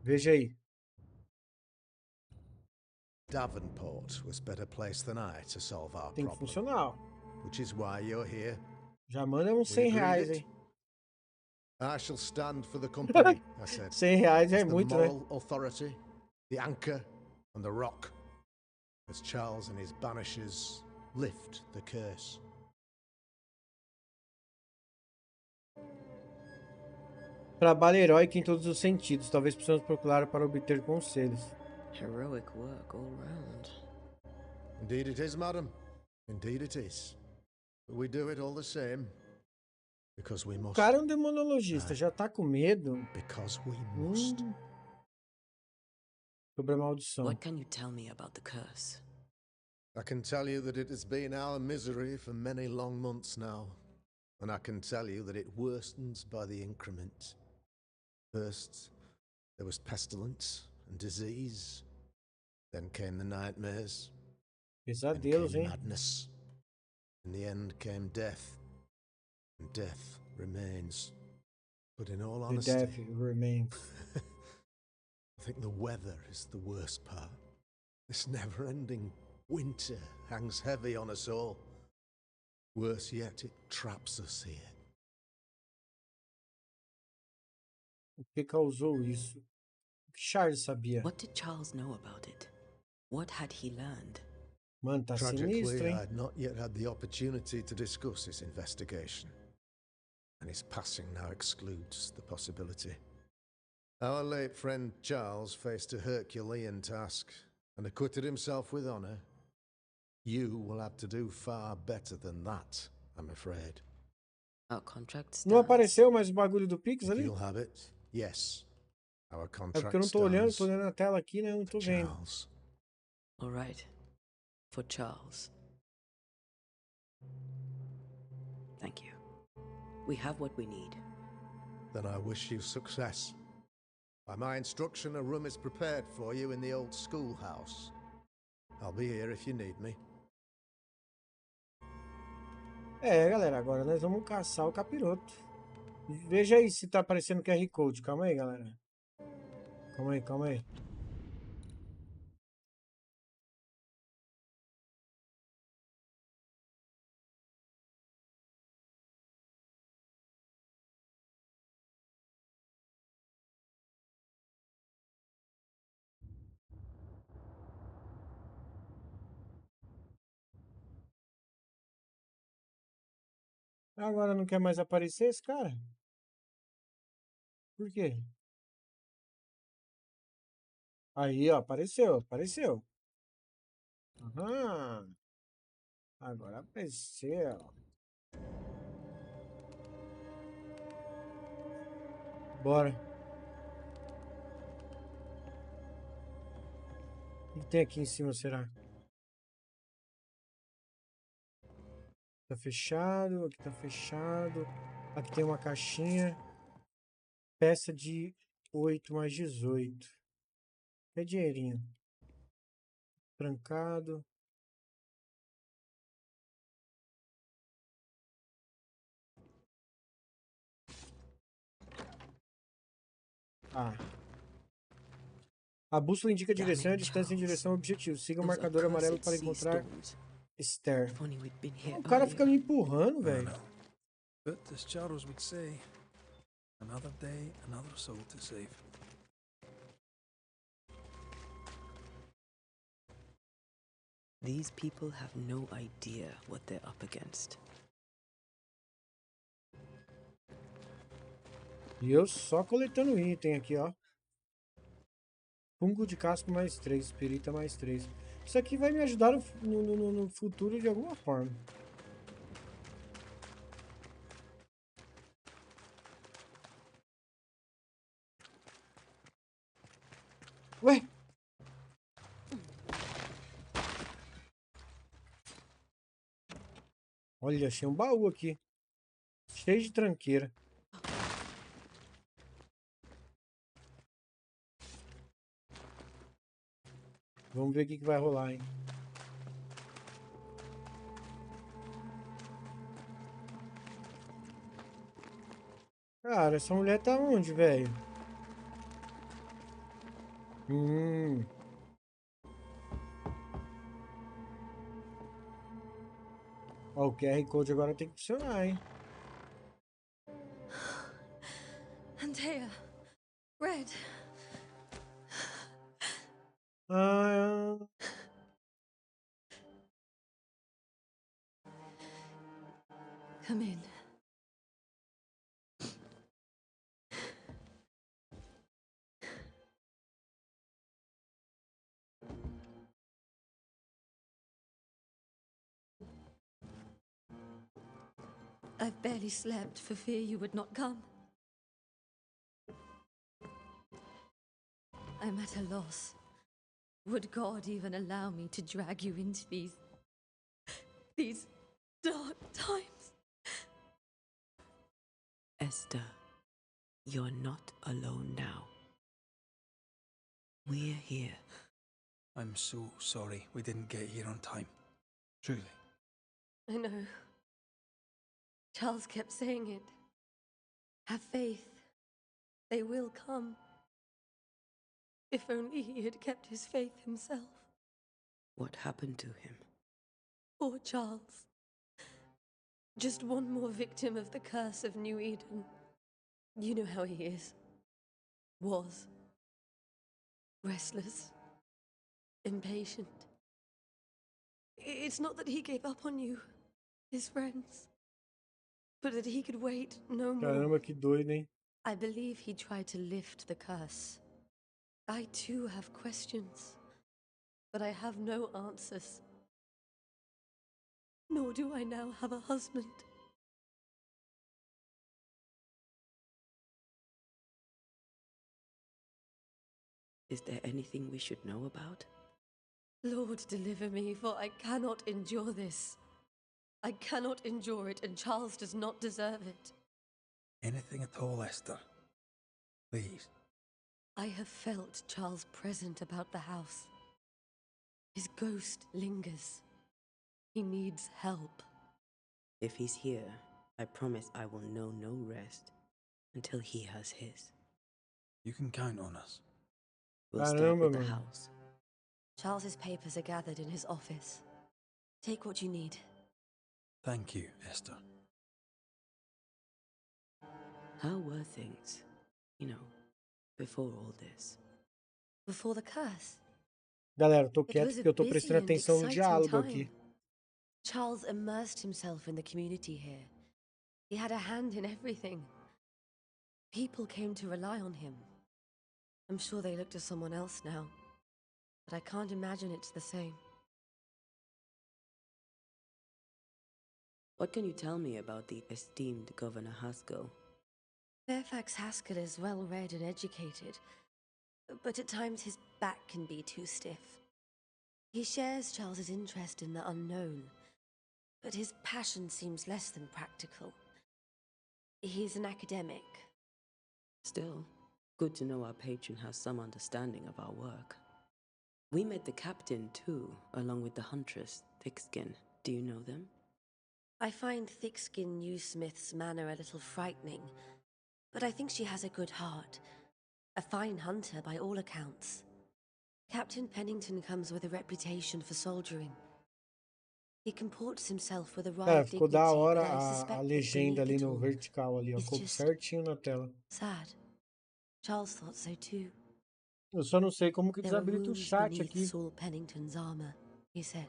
Veja aí. Davenport was better placed than I to solve our Tem que problem, funcionar, ó. which is why you're here. Já manda uns We agreed R$100, it. hein? I shall stand for the company, I said. R$100 é As the muito, né? moral authority, the anchor, and the rock, as Charles and his Banishers lift the curse. Trabalho heróico em todos os sentidos. Talvez precisamos procurar para obter conselhos. Heroic work all round. Indeed it is, madam. Indeed it is. But we do it all the same. Because we O must. cara é um demonologista, já tá com medo. Because we must. Sobre a maldição. What can you tell me about the curse? I can tell you that it has been our misery for many long months now. And I can tell you that it worsens by the increment. First, there was pestilence and disease. Then came the nightmares. Then Pesadelos, came hein? madness. In the end came death. And death remains. But in all The honesty, death remains. I think the weather is the worst part. This never-ending winter hangs heavy on us all. Worse yet, it traps us here. O que causou isso? O que Charles sabia? What did Charles know about it? What had he learned? Mano, tá Tragically, sinistro, I hein? had not yet had the opportunity to discuss this investigation. And his passing now excludes the possibility. Our late friend Charles faced a Herculean task and acquitted himself with honor. You will have to do far better than that, I'm afraid. Our contract stands. Não apareceu mais o bagulho do Pix If ali? you'll have it, yes. Our É porque eu contract não tô olhando, tô stands olhando a tela aqui, né? Eu não tô for vendo. Charles. All right. For Charles. Thank you. We have what we need. Then I wish you success. By my instruction, a room is prepared for you in the old schoolhouse. I'll be here if you need me. É, galera, agora nós vamos caçar o capiroto. Veja aí se tá aparecendo QR Code. Calma aí, galera. Calma aí, calma aí. Agora não quer mais aparecer esse cara? Por quê? Aí, ó, apareceu, apareceu. Aham. Agora apareceu. Bora. O que tem aqui em cima, será? Tá fechado, aqui tá fechado. Aqui tem uma caixinha. Peça de 8 mais 18. É dinheirinho. Trancado. Ah. A bússola indica a direção e a distância em direção ao objetivo. Siga o marcador amarelo para encontrar Esther. If only we'd been here O cara earlier. fica me empurrando, velho. But as Charles would say, another day, another soul to save. These people have no idea what they're up against. E eu só coletando item aqui, ó. Fungo de casco mais 3, espírita mais 3. Isso aqui vai me ajudar no futuro de alguma forma. Ué? Olha, achei um baú aqui. Cheio de tranqueira. Vamos ver o que vai rolar, hein? Cara, essa mulher tá onde, velho? Ó, o QR Code agora tem que funcionar, hein? Antea. Red. Ah, Come in. I've barely slept for fear you would not come. I'm at a loss. Would God even allow me to drag you into these dark times? Esther, you're not alone now. We're here. I'm so sorry we didn't get here on time. Truly. I know. Charles kept saying it. Have faith. They will come. If only he had kept his faith himself. What happened to him? Poor Charles. Just one more victim of the curse of New Eden. You know how he is. Was. Restless. Impatient. It's not that he gave up on you, his friends, but that he could wait no more. Caramba, que doido, hein? I believe he tried to lift the curse. I too have questions, but I have no answers. Nor do I now have a husband. Is there anything we should know about? Lord, deliver me, for I cannot endure this. I cannot endure it, and Charles does not deserve it. Anything at all, Esther. Please. I have felt Charles present about the house. His ghost lingers. He needs help. If he's here, I promise I will know no rest until he has his. You can count on us. We'll start Caramba, with the mano. house. Charles's papers are gathered in his office. Take what you need. Thank you, Esther. How were things, before all this? Before the curse. Galera, eu tô It quieto was a porque eu tô busy prestando and atenção no exciting diálogo time. aqui. Charles immersed himself in the community here. He had a hand in everything. People came to rely on him. I'm sure they look to someone else now, but I can't imagine it's the same. What can you tell me about the esteemed Governor Haskell? Fairfax Haskell is well read and educated, but at times his back can be too stiff. He shares Charles's interest in the unknown, but his passion seems less than practical. He's an academic. Still, good to know our patron has some understanding of our work. We met the captain too, along with the huntress, Thickskin. Do you know them? I find Thickskin Newsmith's manner a little frightening, but I think she has a good heart. A fine hunter by all accounts. Captain Pennington comes with a reputation for soldiering. He comports himself with a Cara, royal ficou dignity, da but hora I a suspect that legenda ali beneath it no all, vertical ali, ó. he's Coube just certinho na tela. sad. Charles thought so too. Eu só não sei como que There are desabilita o wounds chat beneath aqui. Saul Pennington's armor, he said,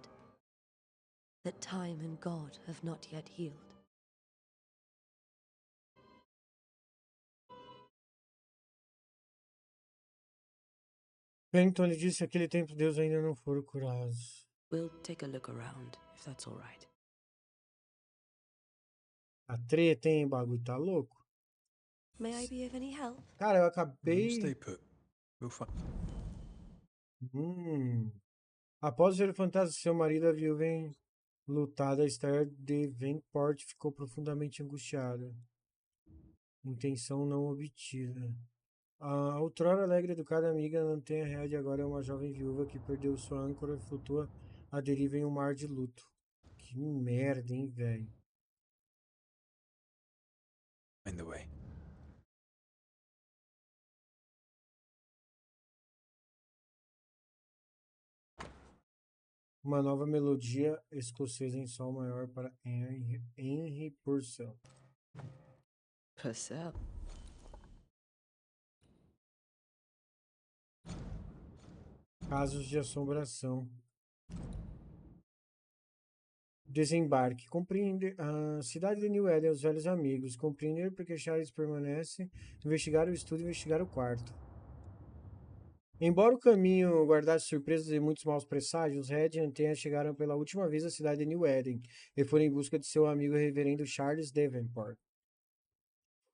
that time and God have not yet healed. Pennington ele disse que aquele tempo Deus ainda não foram curados. We'll take a look around, if that's all right. A treta, hein? O bagulho tá louco. May I be of any help? Cara, eu You acabei. stay put. We'll find. Após ver o fantasma de seu marido, a viúva enlutada, Esther de Venport ficou profundamente angustiada. Intenção não obtida. A outrora alegre e educada amiga não tem a rédea, agora é uma jovem viúva que perdeu sua âncora e flutua à deriva em um mar de luto. Que merda, hein, velho? Find the way. Uma nova melodia escocesa em sol maior para Henry Purcell. Purcell. Casos de assombração. Desembarque. Compreender a cidade de New Eden, os velhos amigos. Compreender porque Charles permanece. Investigar o estudo, investigar o quarto. Embora o caminho guardasse surpresas e muitos maus presságios, Red e Antenna chegaram pela última vez à cidade de New Eden e foram em busca de seu amigo reverendo Charles Davenport.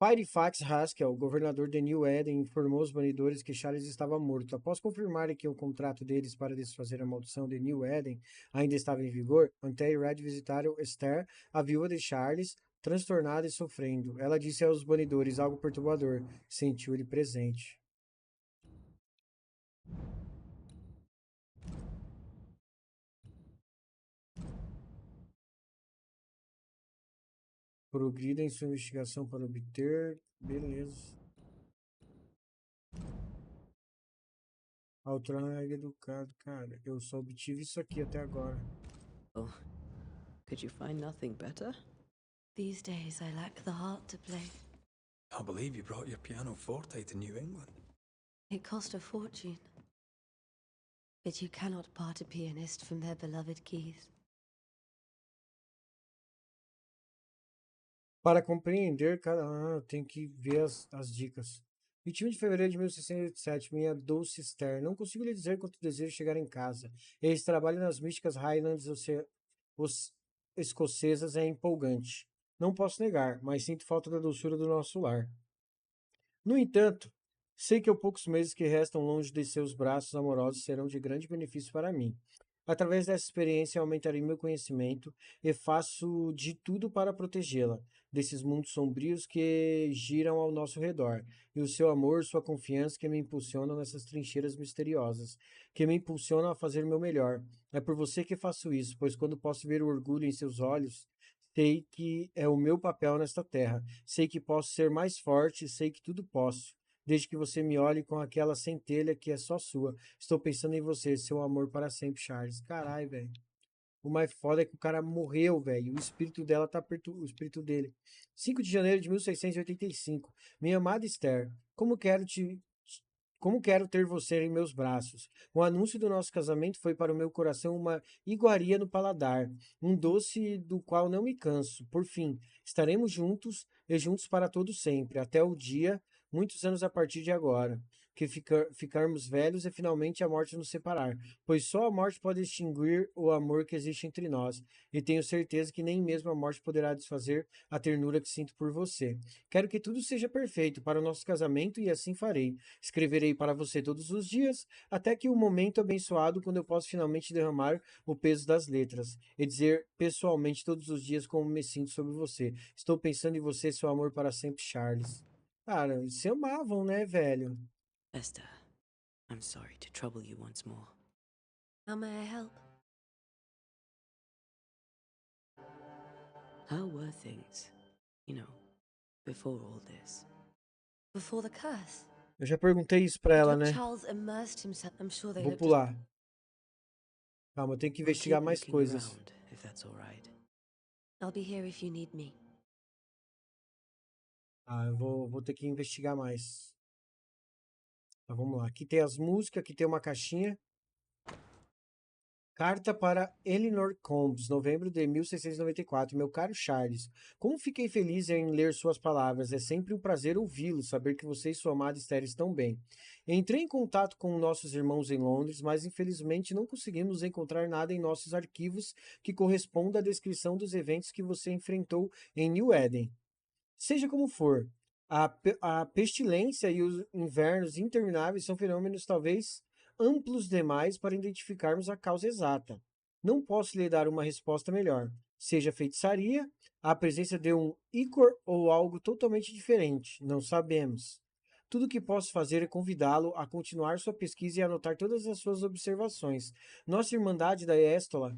Firefax Haskell, governador de New Eden, informou os banidores que Charles estava morto. Após confirmarem que o contrato deles para desfazer a maldição de New Eden ainda estava em vigor, Antenna e Red visitaram Esther, a viúva de Charles, transtornada e sofrendo. Ela disse aos banidores algo perturbador. Sentiu ele presente. Progrida em sua investigação para obter. Beleza. Alternar é educado, cara. Eu só obtive isso aqui até agora. Oh, could you find nothing better? These days I lack the heart to play. I believe you brought your pianoforte to New England. It cost a fortune. But you cannot part a pianist from their beloved keys. Para compreender, cara, tem que ver as dicas. 21 de fevereiro de 1687, minha doce Esther. Não consigo lhe dizer quanto desejo chegar em casa. Esse trabalho nas místicas Highlands escocesas é empolgante. Não posso negar, mas sinto falta da doçura do nosso lar. No entanto, sei que os poucos meses que restam longe de seus braços amorosos serão de grande benefício para mim. Através dessa experiência, aumentarei meu conhecimento e faço de tudo para protegê-la desses mundos sombrios que giram ao nosso redor, e o seu amor, sua confiança que me impulsionam nessas trincheiras misteriosas, que me impulsionam a fazer o meu melhor. É por você que faço isso, pois quando posso ver o orgulho em seus olhos, sei que é o meu papel nesta terra. Sei que posso ser mais forte, sei que tudo posso. Desde que você me olhe com aquela centelha que é só sua. Estou pensando em você, seu amor para sempre, Charles. Caralho, velho. O mais foda é que o cara morreu, velho. O espírito dela tá perto. O espírito dele. 5 de janeiro de 1685. Minha amada Esther, como quero ter você em meus braços. O anúncio do nosso casamento foi para o meu coração uma iguaria no paladar, um doce do qual não me canso. Por fim, estaremos juntos e juntos para todo sempre, até o dia, muitos anos a partir de agora, que ficarmos velhos e finalmente a morte nos separar, pois só a morte pode extinguir o amor que existe entre nós, e tenho certeza que nem mesmo a morte poderá desfazer a ternura que sinto por você. Quero que tudo seja perfeito para o nosso casamento e assim farei. Escreverei para você todos os dias, até que o momento abençoado quando eu posso finalmente derramar o peso das letras e dizer pessoalmente todos os dias como me sinto sobre você. Estou pensando em você, seu amor para sempre, Charles. Cara, eles se amavam, né, velho? Esther, I'm sorry to trouble you once more. How may I help? How were things, before all this? Before the curse? Eu já perguntei isso pra ela, Until né? Charles immersed himself. I'm sure they Vou looked pular. Calma, eu tenho que I'll investigar keep mais looking coisas. around, if that's all right. I'll be here if you need me. Ah, eu vou ter que investigar mais. Tá, vamos lá. Aqui tem as músicas, aqui tem uma caixinha. Carta para Eleanor Combs, novembro de 1694. Meu caro Charles, como fiquei feliz em ler suas palavras. É sempre um prazer ouvi-lo, saber que você e sua amada Esther estão bem. Entrei em contato com nossos irmãos em Londres, mas infelizmente não conseguimos encontrar nada em nossos arquivos que corresponda à descrição dos eventos que você enfrentou em New Eden. Seja como for, a pestilência e os invernos intermináveis são fenômenos talvez amplos demais para identificarmos a causa exata. Não posso lhe dar uma resposta melhor. Seja feitiçaria, a presença de um ícor ou algo totalmente diferente. Não sabemos. Tudo o que posso fazer é convidá-lo a continuar sua pesquisa e anotar todas as suas observações. Nossa Irmandade da Éstola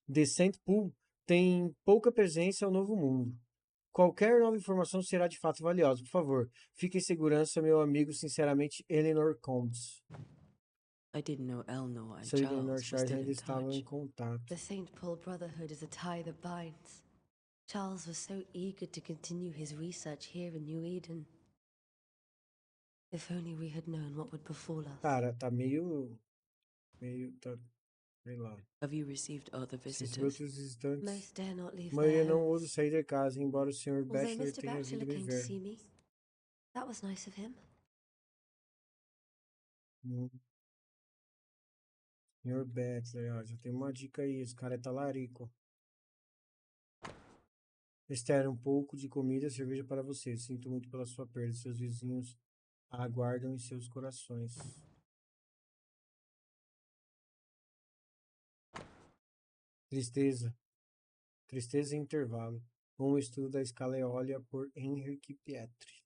de Saint Paul tem pouca presença ao Novo Mundo. Qualquer nova informação será de fato valiosa. Por favor, fique em segurança, meu amigo, sinceramente, Eleanor Combs. I didn't know Eleanor and Seu Eleanor Charles were Charles still ainda in estavam em touch. contato. The St. Paul Brotherhood is a tie that binds. Charles was so eager to continue his research here in New Eden. If only we had known what would befall us. Cara, tá meio, tá, sei lá. Have you received other Recebi visitors? outros visitantes. Most dare not leave A maioria their não ousa homes. sair de casa, embora o Sr. Although Bachelor Mr. tenha vindo Bachelor me came to ver. see me. That was nice of him. Hum, Senhor Betzler, ó, já tem uma dica aí. Esse cara é talarico. Esther, um pouco de comida e cerveja para você. Sinto muito pela sua perda. Seus vizinhos a aguardam em seus corações. Tristeza. Tristeza em intervalo. Um estudo da escala Eólia por Henrique Pietri.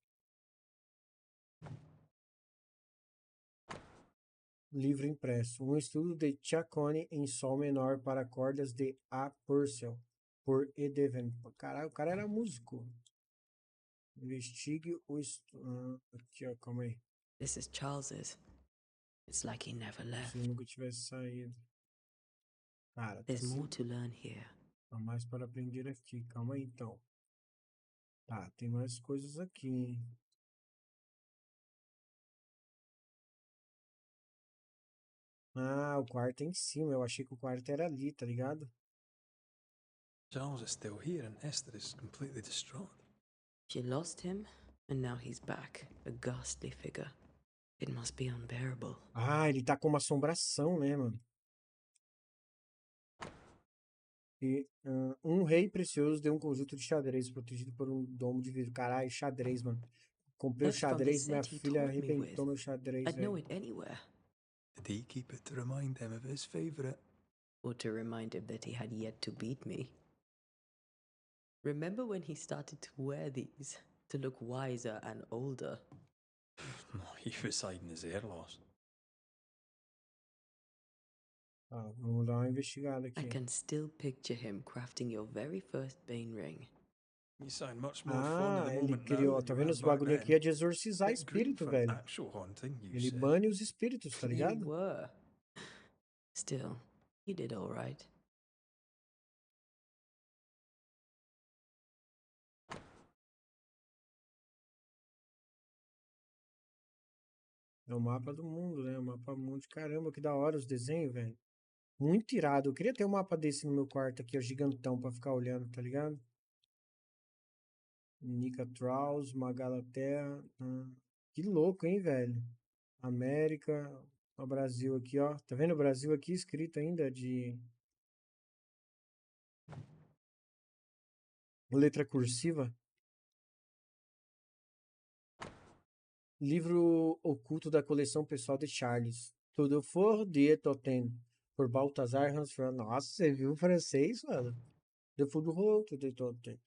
Livro impresso. Um estudo de Ciaccone em sol menor para cordas de A. Purcell por Edeven. Caralho, o cara era músico. Investigue o estudo. Aqui, ó, calma aí. This is Charles's. It's like he never left. Se nunca tivesse saído. Cara, tá There's assim. more to learn here. Há mais para aprender aqui. Calma aí, então. Tá, tem mais coisas aqui, hein? Ah, o quarto é em cima. Eu achei que o quarto era ali, tá ligado? Charles is still here and Esther is completely distraught. She lost him, and now he's back, a ghastly figure. It must be unbearable. Ah, ele tá com uma assombração, né, mano? E um rei precioso deu um conjunto de xadrez protegido por um domo de vidro. Caralho, xadrez, mano. Comprei o That's from the xadrez, minha set he filha taught me with. arrebentou meu xadrez, I'd know velho. it anywhere. Did he keep it to remind him of his favourite? Or to remind him that he had yet to beat me. Remember when he started to wear these to look wiser and older? He was hiding his hair loss. Ah, vamos dar uma investigada I aqui. can still picture him crafting your very first Bane ring. You sound much more fond of Ah, the ele moment criou, now tá than you vendo had os back bagulho then. aqui? É de exorcizar Bit green espírito, for velho. actual haunting, you Ele said. bane os espíritos, tá You ligado? were. Still, you did all right. É o mapa do mundo, né? O mapa do mundo. Caramba, que da hora os desenhos, velho. Muito irado. Eu queria ter um mapa desse no meu quarto aqui, ó, gigantão, pra ficar olhando, tá ligado? Nica Traus, Magalaterra. Que louco, hein, velho? América. O Brasil aqui, ó. Tá vendo o Brasil aqui escrito ainda de letra cursiva? Livro oculto da coleção pessoal de Charles. Tudo for de Totem. Por Baltazar Hansford. Nossa, você viu o francês, mano? De Foudre de Totem.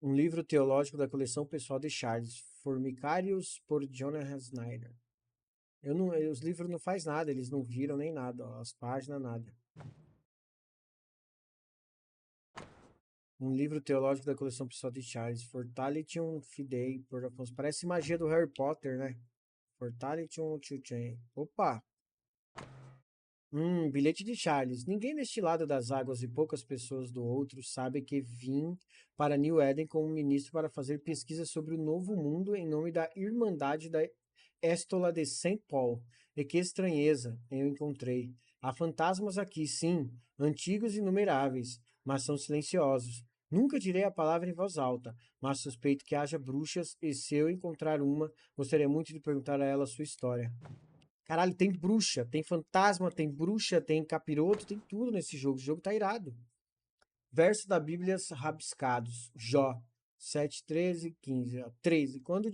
Um livro teológico da coleção pessoal de Charles. Formicários por Jonathan Snyder. Os livros não faz nada, eles não viram nem nada, ó, as páginas, nada. Um livro teológico da coleção pessoal de Charles. Fortalitium Fidei por Afonso. Parece magia do Harry Potter, né? Fortalitium Chuchain. Opa! Bilhete de Charles. Ninguém neste lado das águas e poucas pessoas do outro sabe que vim para New Eden como ministro para fazer pesquisa sobre o novo mundo em nome da Irmandade da Éstola de Saint Paul. E que estranheza eu encontrei. Há fantasmas aqui, sim, antigos e inumeráveis, mas são silenciosos. Nunca direi a palavra em voz alta, mas suspeito que haja bruxas e se eu encontrar uma, gostaria muito de perguntar a ela a sua história. Caralho, tem bruxa, tem fantasma, tem bruxa, tem capiroto, tem tudo nesse jogo. O jogo tá irado. Verso da Bíblia rabiscados. Jó 7, 13, 15. 13. Quando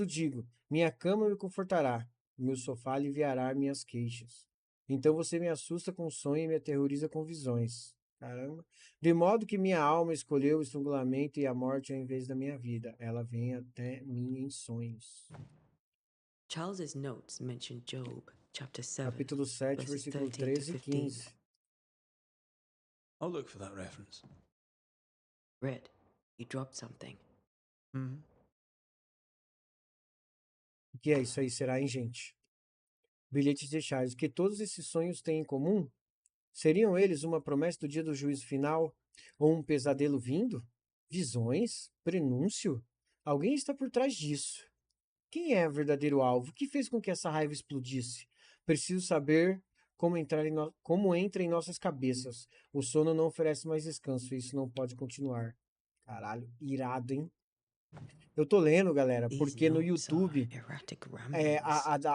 digo, minha cama me confortará, meu sofá aliviará minhas queixas. Então você me assusta com sonho e me aterroriza com visões. Caramba. De modo que minha alma escolheu o estrangulamento e a morte ao invés da minha vida. Ela vem até mim em sonhos. Charles's notes mention Job, chapter 7, Capítulo 7, verses versículo 13 to 13 e 15. 15. I'll look for that reference. Red, you dropped something. O que é isso aí? Será, hein, gente? Bilhetes de Charles. O que todos esses sonhos têm em comum? Seriam eles uma promessa do dia do juízo final? Ou um pesadelo vindo? Visões? Prenúncio? Alguém está por trás disso. Quem é o verdadeiro alvo? O que fez com que essa raiva explodisse? Preciso saber como entra em nossas cabeças. O sono não oferece mais descanso e isso não pode continuar. Caralho, irado, hein? Eu tô lendo, galera, These porque no notes are YouTube erratic a ramblings.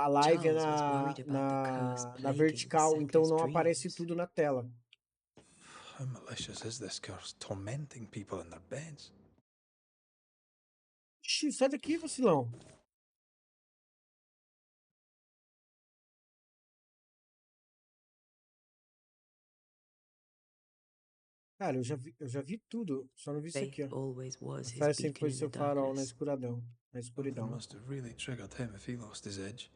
live é Charles was worried about the curse na plaguing the vertical, então Secu's não aparece dreams. tudo na tela. How malicious is this curse, tormenting people in their beds? Ixi, sai daqui, vacilão. Cara, eu já vi tudo, só não vi isso aqui, Faith ó. always A was his fé sempre beacon foi in the seu farol na darkness. escuridão, na Something escuridão. must have really triggered him if he lost his edge.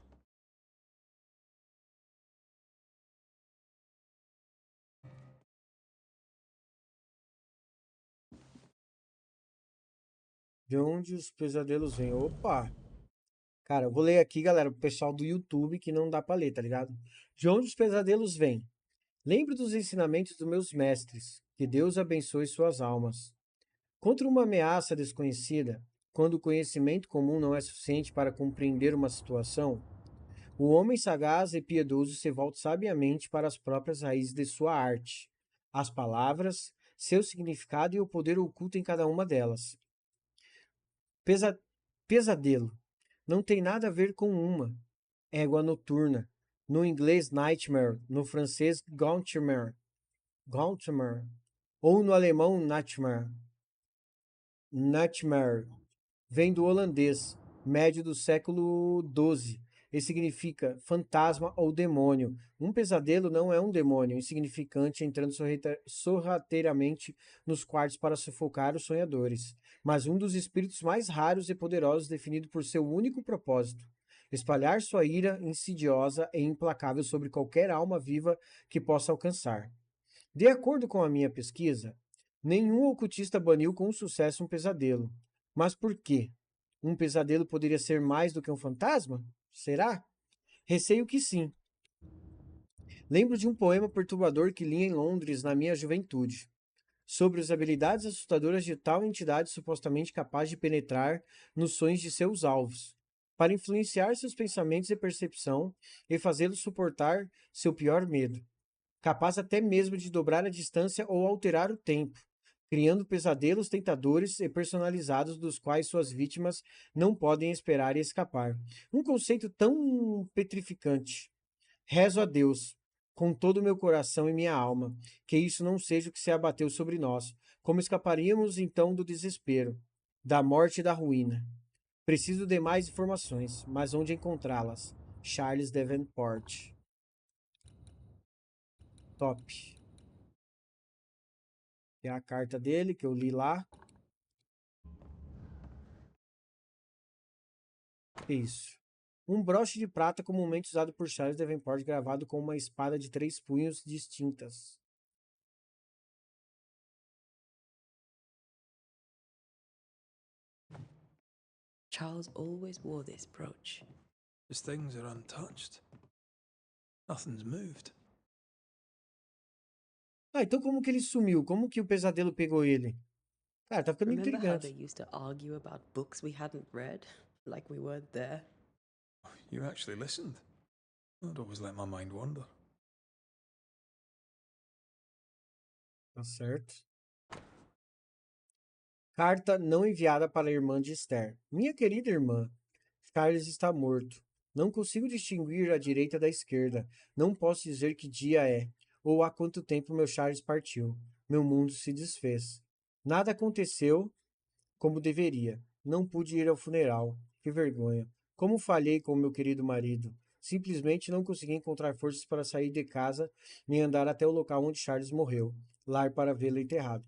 De onde os pesadelos vêm? Opa! Cara, eu vou ler aqui, galera, pro pessoal do YouTube que não dá pra ler, tá ligado? De onde os pesadelos vêm? Lembre dos ensinamentos dos meus mestres. Que Deus abençoe suas almas. Contra uma ameaça desconhecida, quando o conhecimento comum não é suficiente para compreender uma situação, o homem sagaz e piedoso se volta sabiamente para as próprias raízes de sua arte, as palavras, seu significado e o poder oculto em cada uma delas. Pesa pesadelo não tem nada a ver com uma égua noturna. No inglês, nightmare. No francês, gauntlemer. Gauntlemer. Ou no alemão, nightmare. Nightmare vem do holandês, médio do século XII, e significa fantasma ou demônio. Um pesadelo não é um demônio insignificante entrando sorrateiramente nos quartos para sufocar os sonhadores, mas um dos espíritos mais raros e poderosos definido por seu único propósito: espalhar sua ira insidiosa e implacável sobre qualquer alma viva que possa alcançar. De acordo com a minha pesquisa, nenhum ocultista baniu com sucesso um pesadelo. Mas por quê? Um pesadelo poderia ser mais do que um fantasma? Será? Receio que sim. Lembro de um poema perturbador que li em Londres na minha juventude, sobre as habilidades assustadoras de tal entidade supostamente capaz de penetrar nos sonhos de seus alvos, para influenciar seus pensamentos e percepção e fazê-los suportar seu pior medo, capaz até mesmo de dobrar a distância ou alterar o tempo, criando pesadelos tentadores e personalizados dos quais suas vítimas não podem esperar e escapar. Um conceito tão petrificante. Rezo a Deus, com todo o meu coração e minha alma, que isso não seja o que se abateu sobre nós. Como escaparíamos então do desespero, da morte e da ruína? Preciso de mais informações, mas onde encontrá-las? Charles Davenport. Top. É a carta dele que eu li lá. Isso. Um broche de prata comumente usado por Charles Davenport, gravado com uma espada de 3 punhos distintas. Charles always wore this brooch. His things are untouched. Nothing's moved. Ah, então como que ele sumiu? Como que o pesadelo pegou ele? Cara, tá ficando Remember how they intrigante. used to argue about books we hadn't read? Like we weren't there? You actually listened. I'd always let my mind wander. Tá certo. Carta não enviada para a irmã de Esther. Minha querida irmã, Charles está morto. Não consigo distinguir a direita da esquerda. Não posso dizer que dia é, ou há quanto tempo meu Charles partiu. Meu mundo se desfez. Nada aconteceu como deveria. Não pude ir ao funeral. Que vergonha. Como falhei com meu querido marido. Simplesmente não consegui encontrar forças para sair de casa nem andar até o local onde Charles morreu. Lá para vê-lo enterrado.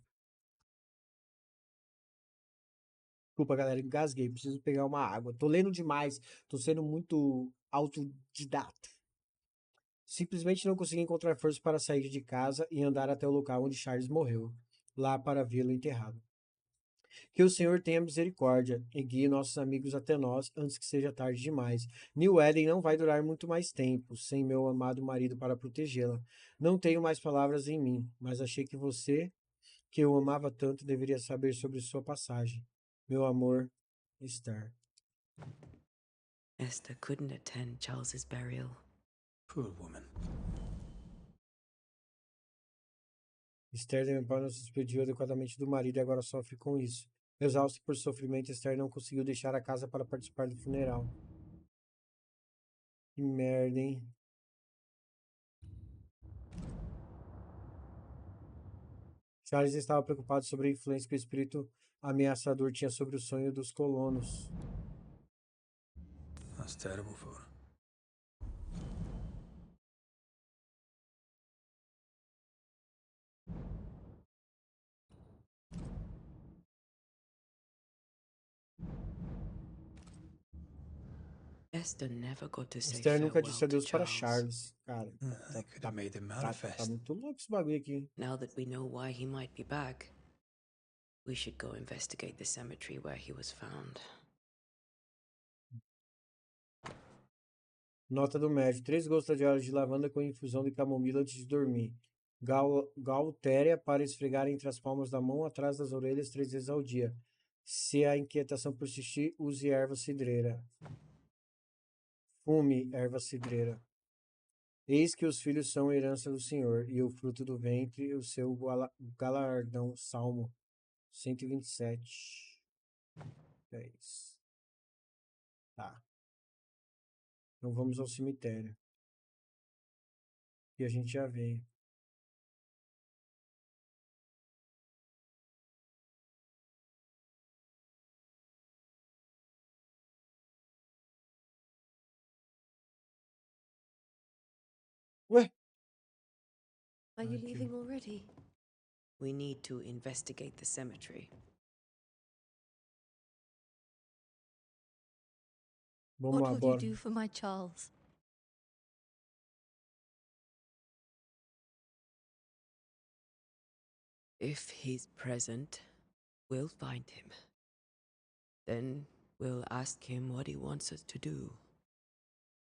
Desculpa, galera, engasguei. Preciso pegar uma água. Tô lendo demais. Tô sendo muito autodidata. Simplesmente não consegui encontrar forças para sair de casa e andar até o local onde Charles morreu. Lá para vê-lo enterrado. Que o Senhor tenha misericórdia e guie nossos amigos até nós antes que seja tarde demais. New Eden não vai durar muito mais tempo, sem meu amado marido para protegê-la. Não tenho mais palavras em mim, mas achei que você, que eu amava tanto, deveria saber sobre sua passagem. Meu amor, Esther. Esther couldn't attend Charles's burial. Poor woman. Esther Davenport não se despediu adequadamente do marido e agora sofre com isso. Exausto por sofrimento, Esther não conseguiu deixar a casa para participar do funeral. Que merda, hein? Charles estava preocupado sobre a influência que o espírito ameaçador tinha sobre o sonho dos colonos. That's terrible for her. Esther never got to say Esther nunca disse farewell to adeus para Charles. Charles. Cara, They could have made him manifest. tá muito louco esse bagulho aqui. Now that we know why he might be back, we should go investigate the cemetery where he was found. Nota do médico. 3 gotas diárias de lavanda com infusão de camomila antes de dormir. Galtéria para esfregar entre as palmas da mão, atrás das orelhas 3 vezes ao dia. Se a inquietação persistir, use erva cidreira. Fume erva cidreira. Eis que os filhos são herança do Senhor, e o fruto do ventre o seu galardão. Salmo 127. 10. Tá. Então vamos ao cemitério. E a gente já veio. Ué? Are you Okay. leaving already? We need to investigate the cemetery. Vamos What lá, will bora. you do for my Charles? If he's present, we'll find him. Then we'll ask him what he wants us to do.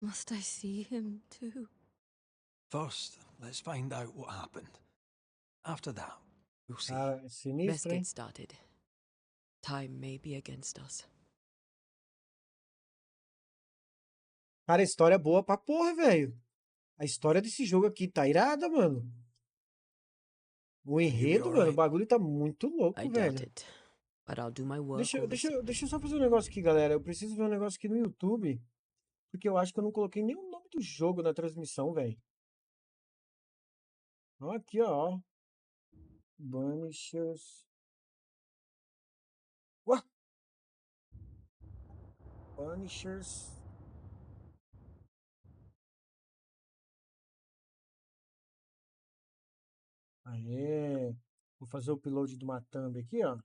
Must I see him too? First, let's find out what happened. After that, we'll see. Cara, é Let's sinistro, hein? get started. Time may be against us. Cara, a história é boa pra porra, velho. A história desse jogo aqui tá irada, mano. O enredo, mano, o bagulho tá muito I louco, doubt velho. it, but I'll do my work. Deixa eu só fazer um negócio aqui, galera. Eu preciso ver um negócio aqui no YouTube. Porque eu acho que eu não coloquei nem o nome do jogo na transmissão, velho. Ó, aqui, ó. Banishers. Ué? Banishers. Aê. Vou fazer o upload de uma thumb aqui, ó.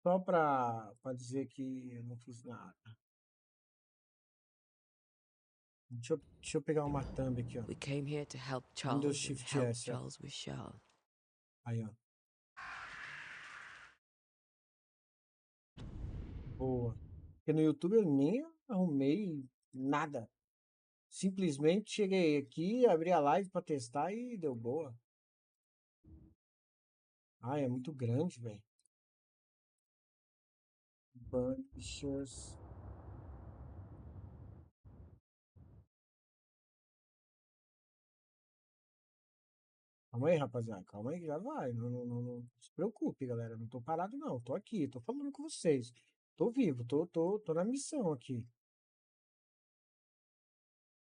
Só pra dizer que eu não fiz nada. Deixa eu pegar uma thumb aqui, ó. We came here to help Windows Charles and Shift help S, ó. Charles with Charles. Aí, ó. Boa. Porque no YouTube eu nem arrumei nada. Simplesmente cheguei aqui, abri a live pra testar e deu boa. Ai, é muito grande, velho. Banishers. Calma aí, rapaziada. Calma aí que já vai. Não se preocupe, galera. Não tô parado, não. Tô aqui, tô falando com vocês. Tô vivo, tô na missão aqui.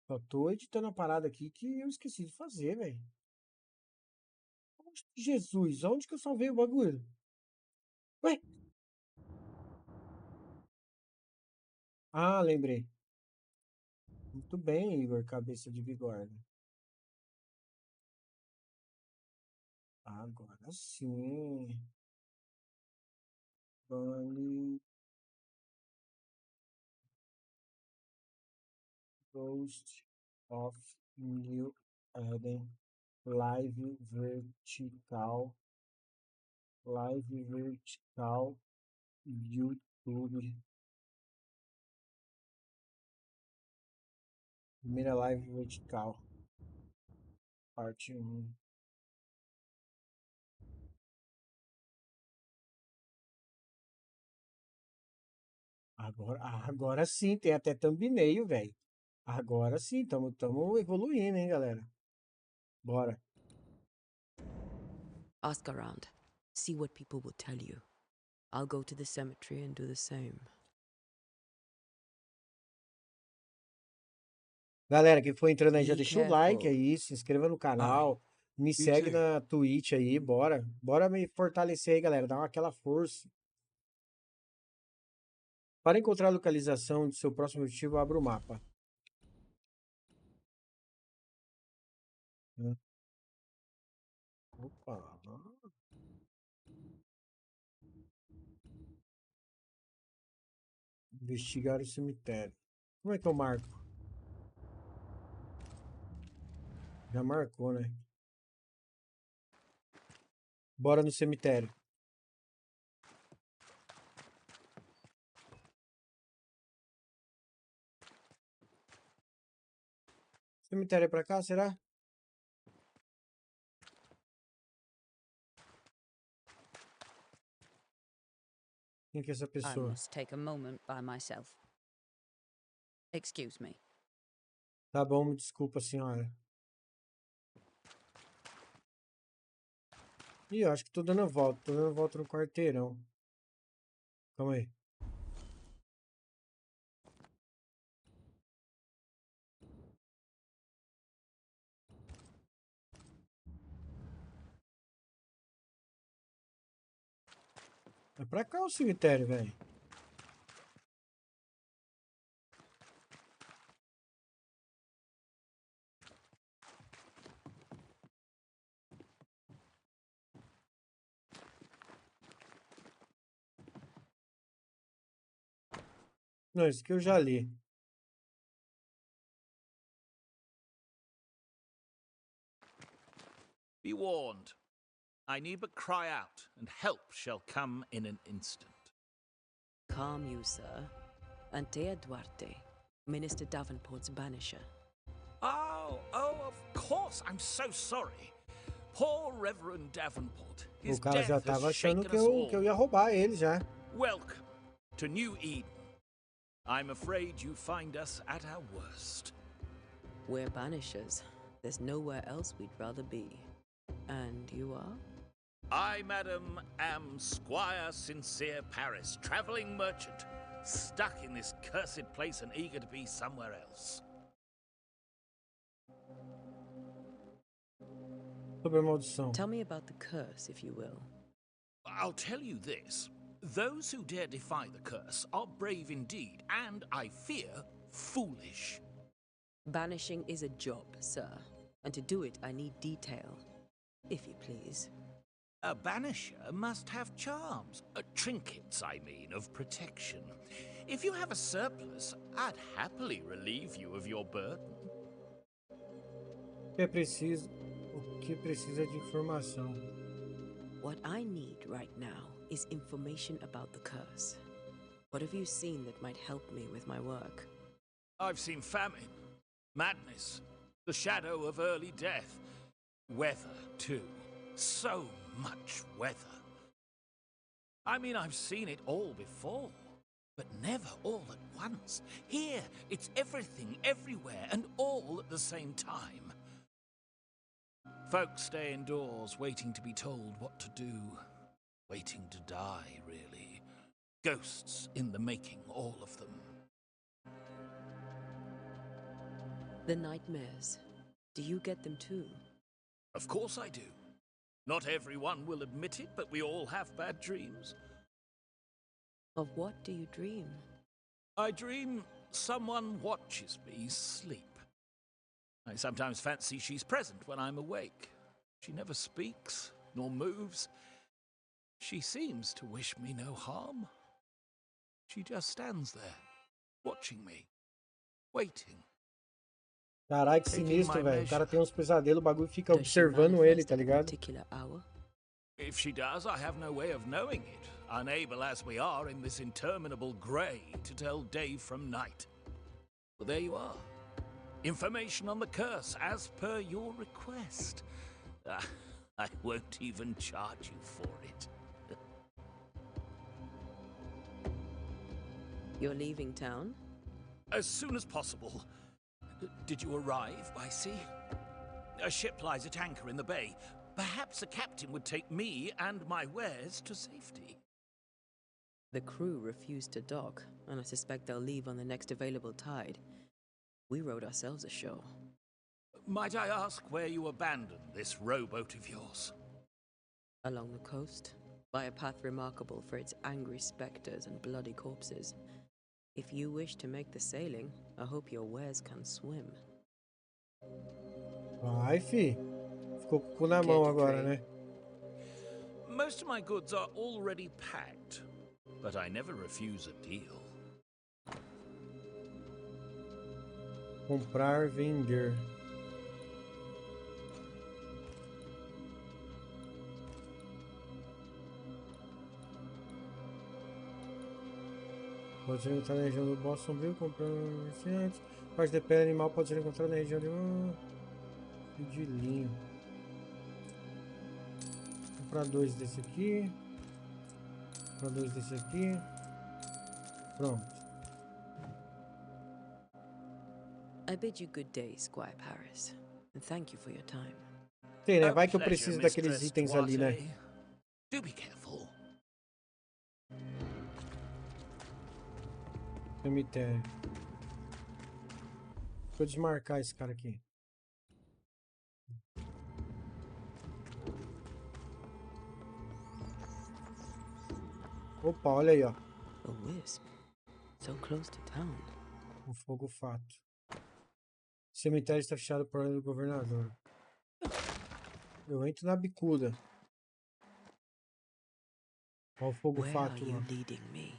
Só tô editando a parada aqui que eu esqueci de fazer, velho. Jesus, onde que eu salvei o bagulho? Ué? Ah, lembrei. Muito bem, Igor, cabeça de bigorna. Agora sim. Bunny Ghost of New Eden. Live vertical. Live vertical. YouTube. Primeira live vertical. Parte 1. Agora sim, tem até thumbnail, velho. Agora sim, tamo evoluindo, hein, galera. Bora. Ask around. See what people will tell you. I'll go to the cemetery and do the same. Galera, quem for entrando aí já Be deixa o like careful. aí, se inscreva no canal, me You segue too. na Twitch aí, bora. Bora me fortalecer aí, galera, dá aquela força. Para encontrar a localização do seu próximo objetivo, abra o mapa. Opa. Investigar o cemitério. Como é que eu marco? Já marcou, né? Bora no cemitério. Cemitério é pra cá, será? Quem que é essa I pessoa? must take a moment by myself. Excuse me. Tá bom, me desculpa, senhora. Ih, eu acho que tô dando a volta. Tô dando a volta no quarteirão. Calma aí. É pra cá o cemitério, velho. Não, isso aqui eu já li. Be warned. I need but cry out, and help shall come in an instant. Calm you, sir. Antea Duarte, Minister Davenport's banisher. Oh, of course. I'm so sorry. Poor Reverend Davenport. O His cara já death tava has achando shaken que us eu all. ia roubar ele já. Welcome to New Eden. I'm afraid you find us at our worst. We're banishers. There's nowhere else we'd rather be. And you are? I, madam, am Squire Sincere Paris, travelling merchant, stuck in this cursed place and eager to be somewhere else. Sobre a maldição. Tell me about the curse, if you will. I'll tell you this. Those who dare defy the curse are brave indeed, and, I fear, foolish. Banishing is a job, sir. And to do it, I need detail. If you please. A banisher must have charms. Trinkets, I mean, of protection. If you have a surplus, I'd happily relieve you of your burden. O que precisa de informação? What I need right now is information about the curse. What have you seen that might help me with my work? I've seen famine, madness, the shadow of early death. Weather, too. So much weather. I mean, I've seen it all before, but never all at once. Here, it's everything, everywhere, and all at the same time. Folks stay indoors, waiting to be told what to do. Waiting to die, really. Ghosts in the making, all of them. The nightmares. Do you get them too? Of course I do. Not everyone will admit it, but we all have bad dreams. Of what do you dream? I dream someone watches me sleep. I sometimes fancy she's present when I'm awake. She never speaks, nor moves. She seems to wish me no harm. She just stands there, watching me, waiting. Caralho, que sinistro, velho. O cara tem uns pesadelos, o bagulho fica observando ele, tá ligado? Particular hour? If she does, I have no way of knowing it, unable as we are in this interminable grey to tell day from night. Well, there you are. Information on the curse, as per your request. I won't even charge you for it. You're leaving town? As soon as possible. Did you arrive by sea? A ship lies at anchor in the bay. Perhaps a captain would take me and my wares to safety. The crew refused to dock, and I suspect they'll leave on the next available tide. We rode ourselves ashore. Might I ask where you abandoned this rowboat of yours? Along the coast, by a path remarkable for its angry specters and bloody corpses. If you wish to make the sailing, I hope your wares can swim. Vai, fi. Ficou com o cu na Care mão to agora, trade? né? Most of my goods are already packed, but I never refuse a deal. Comprar, vender. Pode ser encontrado na região do Bosque Sombrio, comprando comerciantes. Parte de pele animal pode ser encontrada na região de... Fio de linho. Vou comprar 2 desse aqui. Vou comprar 2 desse aqui. Pronto. I bid you good day, Squire Paris, and thank you for your time. Tem, né? A Vai que eu pleasure, preciso daqueles Mistress itens ali, né? Parte. Do be careful. Cemitério. Deixa eu desmarcar esse cara aqui. Opa, olha aí, ó. A wisp, so close to town. O fogo fato. O cemitério está fechado por ordem do governador. Eu entro na bicuda. Olha o fogo Where are fato you lá. leading me?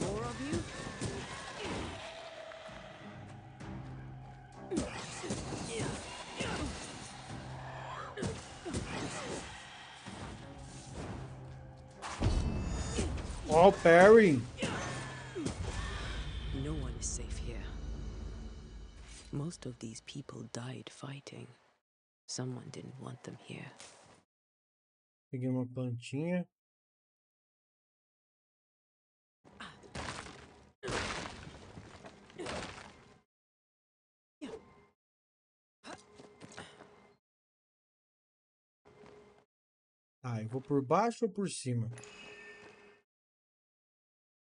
More of you? Ó, o parry. No one is safe here. Most of these people died fighting. Someone didn't want them here. Peguei uma plantinha. Tá, eu vou por baixo ou por cima?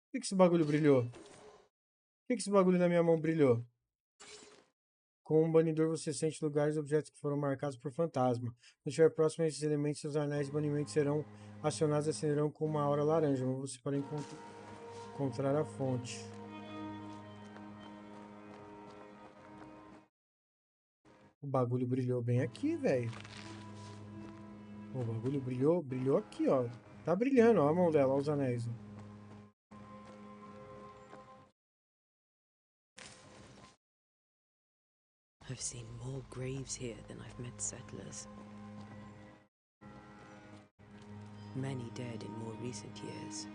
Por que esse bagulho brilhou? Por que esse bagulho na minha mão brilhou? Com um banidor você sente lugares e objetos que foram marcados por fantasma. Quando estiver próximo a esses elementos, seus anéis de banimento serão acionados e acenderão com uma aura laranja. Mas você para encontrar a fonte. O bagulho brilhou bem aqui, velho. O bagulho brilhou aqui, ó. Tá brilhando, ó a mão dela, ó os anéis. Ó. I've seen more graves here than I've met settlers. Many dead in more recent years.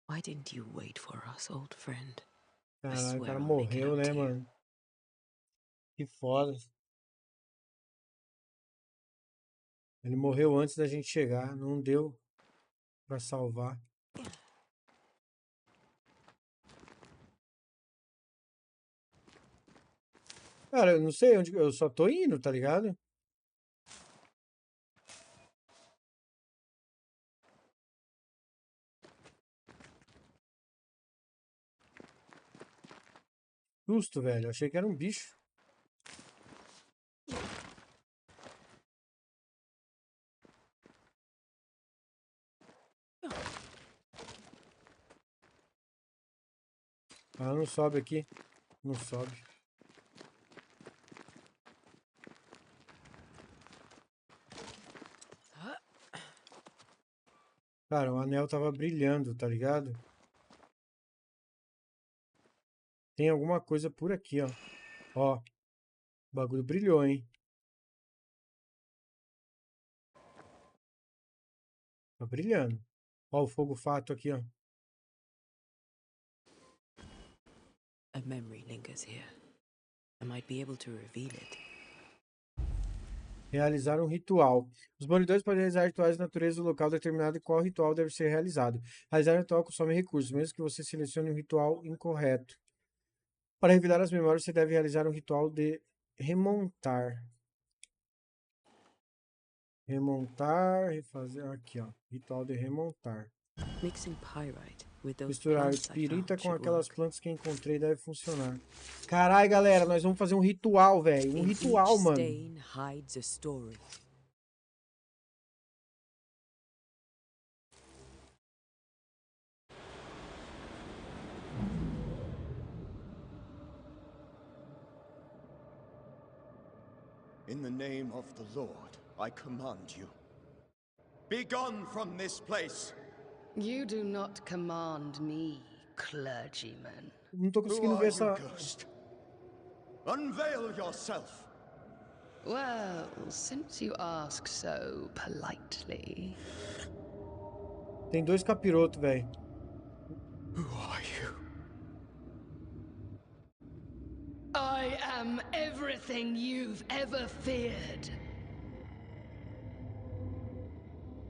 Why didn't you wait for us, old friend? Caralho, o cara morreu, né, mano? Que foda. Ele morreu antes da gente chegar. Não deu pra salvar. Cara, eu não sei onde... Eu só tô indo, tá ligado? Justo, velho. Eu achei que era um bicho. Ah, não sobe aqui. Não sobe. Cara, o anel tava brilhando, tá ligado? Tem alguma coisa por aqui, ó. Ó. O bagulho brilhou, hein? Tá brilhando. Ó o fogo fato aqui, ó. memory lingers here. I might be able to reveal it. Realizar um ritual. Os banidores podem realizar rituais de natureza do local determinado e qual ritual deve ser realizado. Realizar um ritual consome recursos, mesmo que você selecione um ritual incorreto. Para revelar as memórias, você deve realizar um ritual de remontar. Remontar, refazer. Aqui, ó. Ritual de remontar. Mixing pyrite with those Misturar plants I espírita found com should aquelas work. plantas que encontrei deve funcionar. Caralho, galera, nós vamos fazer um ritual, velho. Um In ritual, each mano. stain hides a story. In the name of the Lord, I command you. Be gone from this place! You do not command me, clergyman. Não tô Who conseguindo are ver you, essa. ghost? Unveil yourself! Well, since you ask so politely. Tem dois capirotos, velho. Who are you? I am everything you've ever feared.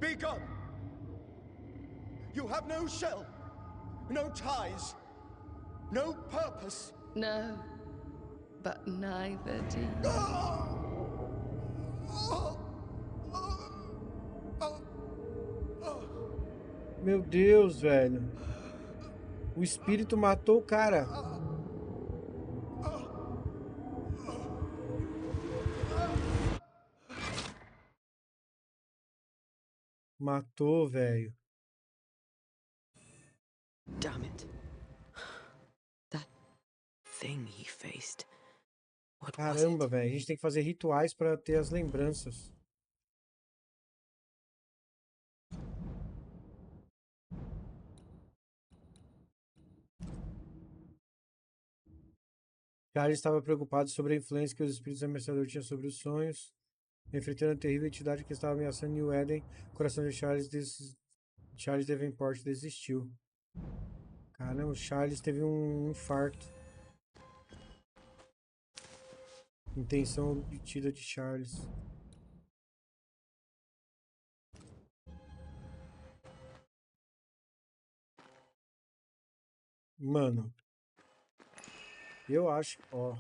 Be gone! You have no shell, no ties, no purpose. No, but neither do you. Meu Deus, velho. O espírito matou o cara. Matou, velho. Damn it. That thing he faced. What was it? Caramba, velho. A gente tem que fazer rituais pra ter as lembranças. Charles estava preocupado sobre a influência que os espíritos ameaçadores tinham sobre os sonhos. Enfrentando a terrível entidade que estava ameaçando New Eden, o coração de Charles Davenport desistiu. Caramba, o Charles teve um infarto. Intenção obtida de Charles. Mano. Eu acho... Ó.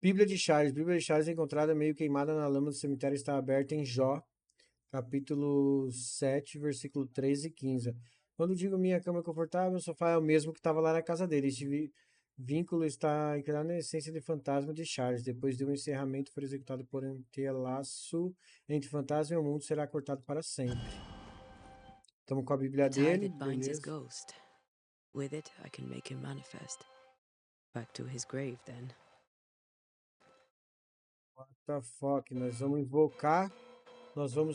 Bíblia de Charles. Bíblia de Charles encontrada meio queimada na lama do cemitério está aberta em Jó, capítulo 7, versículo 13 e 15. Quando digo minha cama é confortável, o sofá é o mesmo que estava lá na casa dele. Este vínculo está inclinado na essência de fantasma de Charles. Depois de um encerramento for executado por laço entre fantasma e o mundo será cortado para sempre. Estamos com a Bíblia dele, beleza. Ghost. With it, I can make him manifest. Back to his grave, then. What the fuck? Nós vamos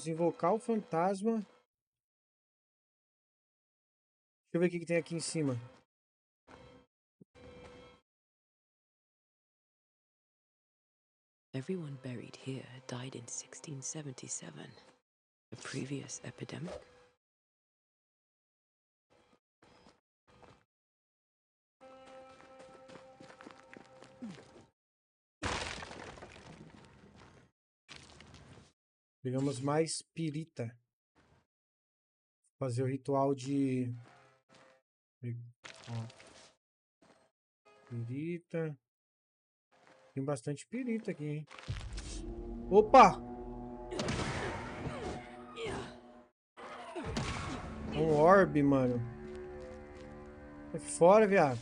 invocar o fantasma. Deixa eu ver o que tem aqui em cima. Everyone buried here died in 1677. A previous epidemic? Pegamos mais pirita. Fazer o ritual de... Ó. Pirita. Tem bastante pirita aqui, hein? Opa! Um orbe, mano. Sai fora, viado.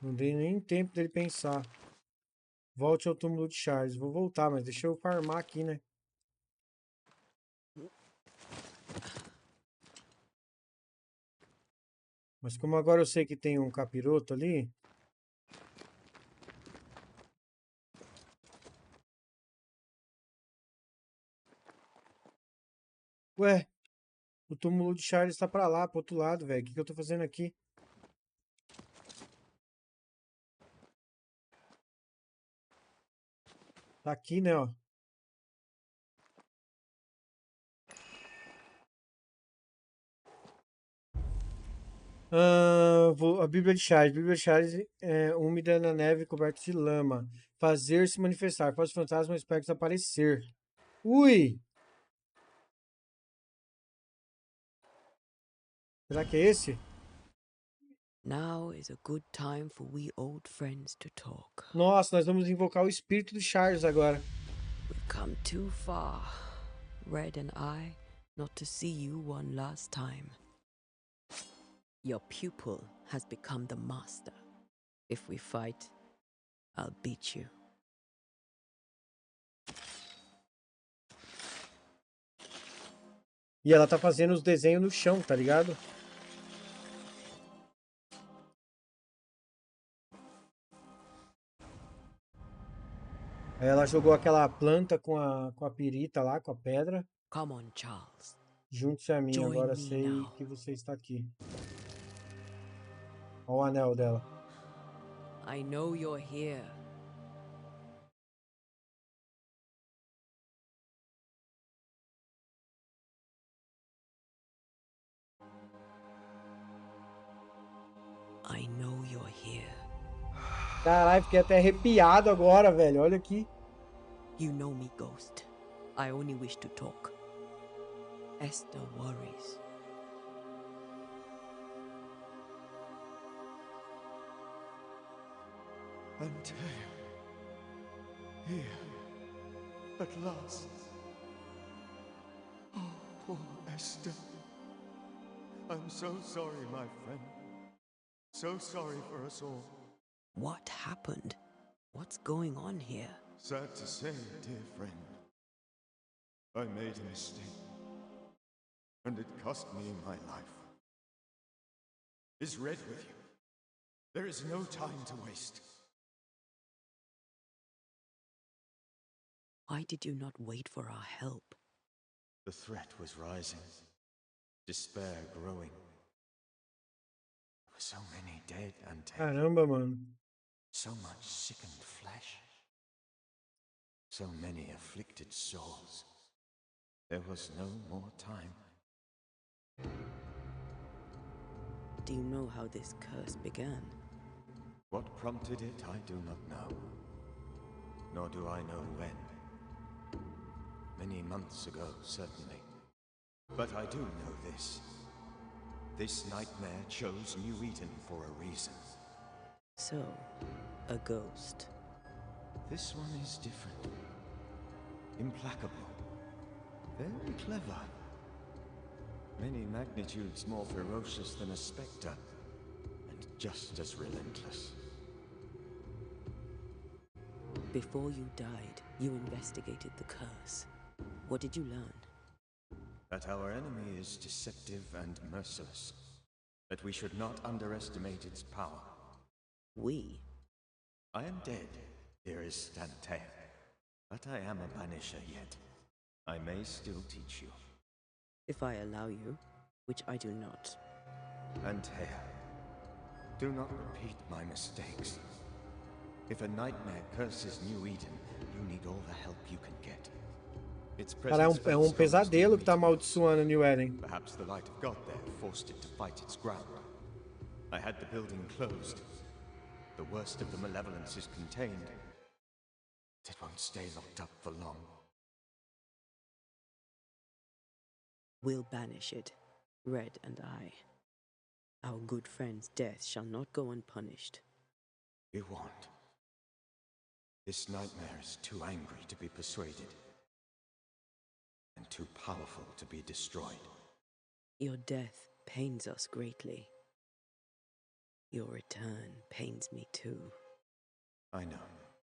Não dei nem tempo dele pensar. Volte ao túmulo de Charles. Vou voltar, mas deixa eu farmar aqui, né? Mas como agora eu sei que tem um capiroto ali... Ué, o túmulo de Charles tá pra lá, pro outro lado, velho. O que eu tô fazendo aqui? Tá aqui, né, ó. A Bíblia de Chaves. Bíblia de Chaves é úmida na neve coberta de lama. Fazer-se manifestar. Faz fantasma ou espectros aparecer. Ui! Será que é esse? Now is a good time for we old friends to talk. Nossa, nós vamos invocar o espírito de Charles agora. We've come too far, Red and I, not to see you one last time. Your pupil has become the master. If we fight, I'll beat you. E ela tá fazendo os desenhos no chão, tá ligado? Aí ela jogou aquela planta com a pirita lá, com a pedra. Come on, Charles. Junte-se a mim, Join agora me sei now. que você está aqui. Olha o anel dela. I know you're here. I know you're here. Caralho, fiquei até arrepiado agora, velho. Olha aqui. You know me, Ghost. I only wish to talk. Esther worries. Antea, here, at last. Oh, poor Esther. I'm so sorry, my friend. So sorry for us all. What happened? What's going on here? Sad to say, dear friend, I made a mistake, and it cost me my life. Is Red with you? There is no time to waste. Why did you not wait for our help? The threat was rising, despair growing. There were so many dead and Caramba, mano. so much sickened flesh, so many afflicted souls. There was no more time. Do you know how this curse began? What prompted it, I do not know. Nor do I know when. Many months ago, certainly. But I do know this. This nightmare chose New Eden for a reason. So, a ghost. This one is different. Implacable. Very clever. Many magnitudes more ferocious than a spectre. And just as relentless. Before you died, you investigated the curse. What did you learn? That our enemy is deceptive and merciless. That we should not underestimate its power. We? I am dead, dearest Antea. But I am a banisher yet. I may still teach you. If I allow you, which I do not. Antea, do not repeat my mistakes. If a nightmare curses New Eden, you need all the help you can get. Its Cara, é um pesadelo que tá amaldiçoando New Eden. Perhaps the light of God there forced it to fight its ground. I had the building closed. The worst of the malevolence is contained. It won't stay locked up for long. We'll banish it, Red and I. Our good friend's death shall not go unpunished. You won't. This nightmare is too angry to be persuaded. And too powerful to be destroyed. Your death pains us greatly. Your return pains me too. I know.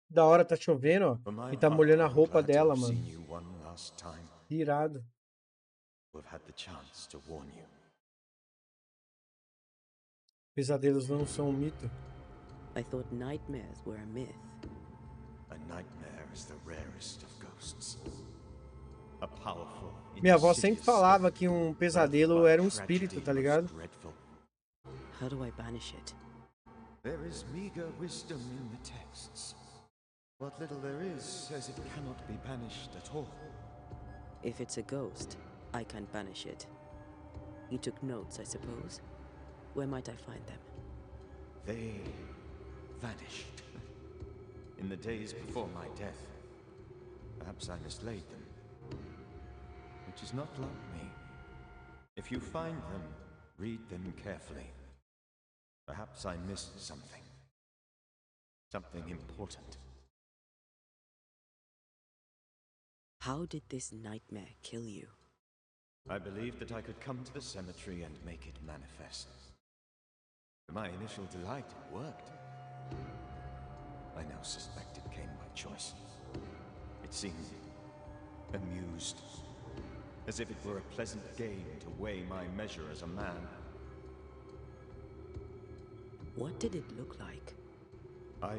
Da hora, tá chovendo, ó. E tá molhando a roupa dela, mano. Irado. We've had the chance to warn you. Pesadelos não são um mito. I thought nightmares were a myth. A nightmare is the rarest of ghosts. A powerful, Minha avó sempre falava que um pesadelo era um espírito, tá ligado? How do I banish it? There is meager wisdom in the texts. What little there is says it cannot be banished at all. If it's a ghost, I can't banish it. You took notes, I suppose? Where might I find them? They vanished. In the days before my death. Perhaps I mislaid them. Which is not like me. If you find them, read them carefully. Perhaps I missed something. Something important. How did this nightmare kill you? I believed that I could come to the cemetery and make it manifest. To my initial delight, it worked. I now suspect it came by choice. It seemed amused, as if it were a pleasant game to weigh my measure as a man. What did it look like? I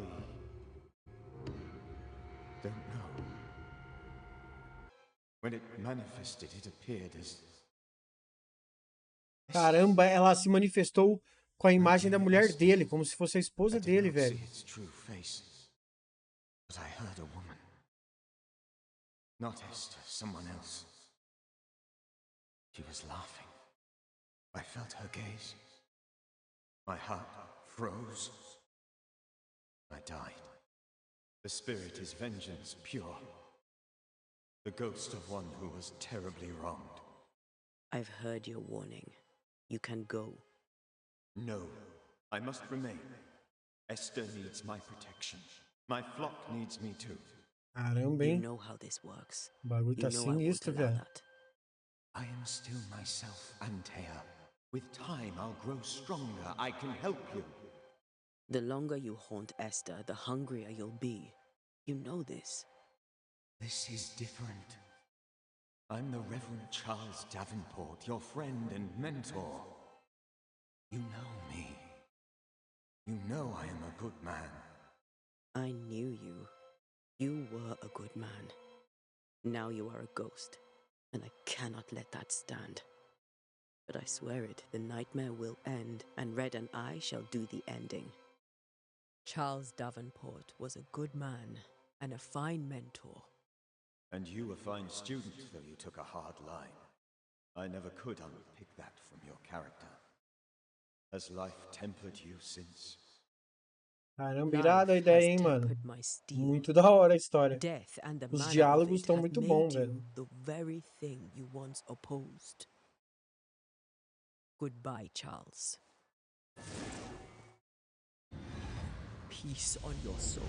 don't know. When it manifested, it appeared as... Caramba, ela se manifestou com a imagem da mulher dele, como se fosse a esposa dele, velho. Its true face, but I heard a woman. Not Esther, someone else. She was laughing. I felt her gaze. My heart froze. I died. The spirit is vengeance pure. The ghost of one who was terribly wronged. I've heard your warning. You can go. No, I must remain. Esther needs my protection. My flock needs me too. Caramba, You hein? know how this works. O bagulho tá You know I won't sinistro, allow velho. that. I am still myself, Antea. With time, I'll grow stronger. I can help you. The longer you haunt Esther, the hungrier you'll be. You know this. This is different. I'm the Reverend Charles Davenport, your friend and mentor. You know me. You know I am a good man. I knew you. You were a good man. Now you are a ghost, and I cannot let that stand. But I swear it, the nightmare will end, and Red and I shall do the ending. Charles Davenport was a good man and a fine mentor. And you a fine student, though you took a hard line. I never could unpick that from your character. Has life tempered you since? Caramba, irada a ideia, hein, mano? Muito da hora a história. Death and the Os manner of diálogos it estão have muito made bons, you velho. the very thing you once opposed. Goodbye, Charles. Peace on your soul.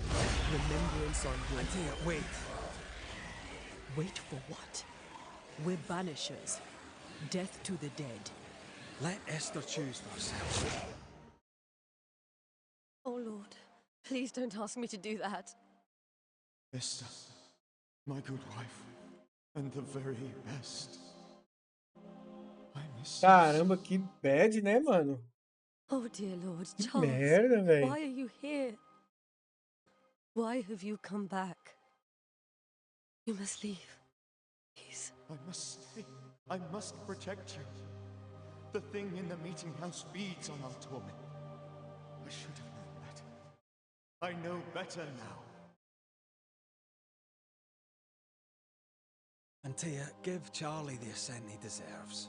Remembrance on your... Antea, wait. Wait for what? We're banishers. Death to the dead. Let Esther choose for herself. Oh, Lord, please don't ask me to do that. Esther, my good wife, and the very best. I miss you. Caramba, que bad, né, mano? Oh, dear Lord, Que Charles, merda, velho. why are you here? Why have you come back? You must leave. Please. I must stay. I must protect you. The thing in the meeting house feeds on our torment. I should have known better. I know better now. Antea, give Charlie the ascent he deserves.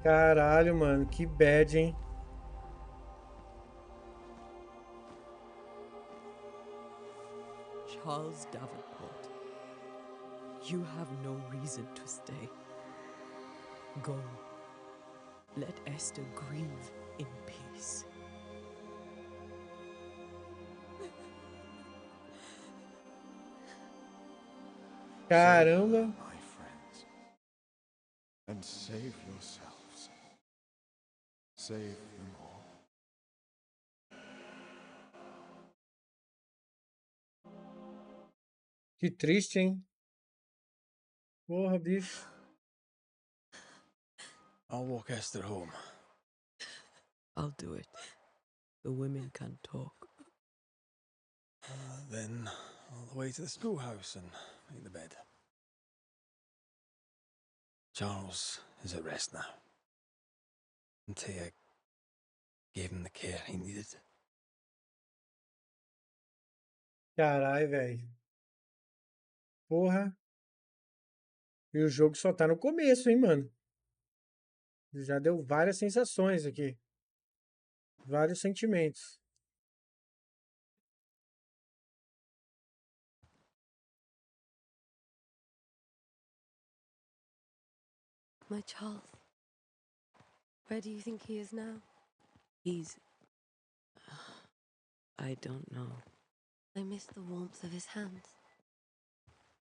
Caralho, mano, que bad, hein? Charles Davenport, you have no reason to stay. Go. Let Esther grieve in peace. Caramba. My friends. And save yourselves. Save them all. Que triste, hein? Porra, bicho. I'll walk Esther home. I'll do it. The women can talk. Then all the way to the schoolhouse and make the bed. Charles is at rest now. Antea gave him the care he needed. Caralho, velho. Porra. E o jogo só tá no começo, hein, mano? Já deu várias sensações aqui. Vários sentimentos. My Charles. Where do you think he is now? He's... I don't know. I miss the warmth of his hands.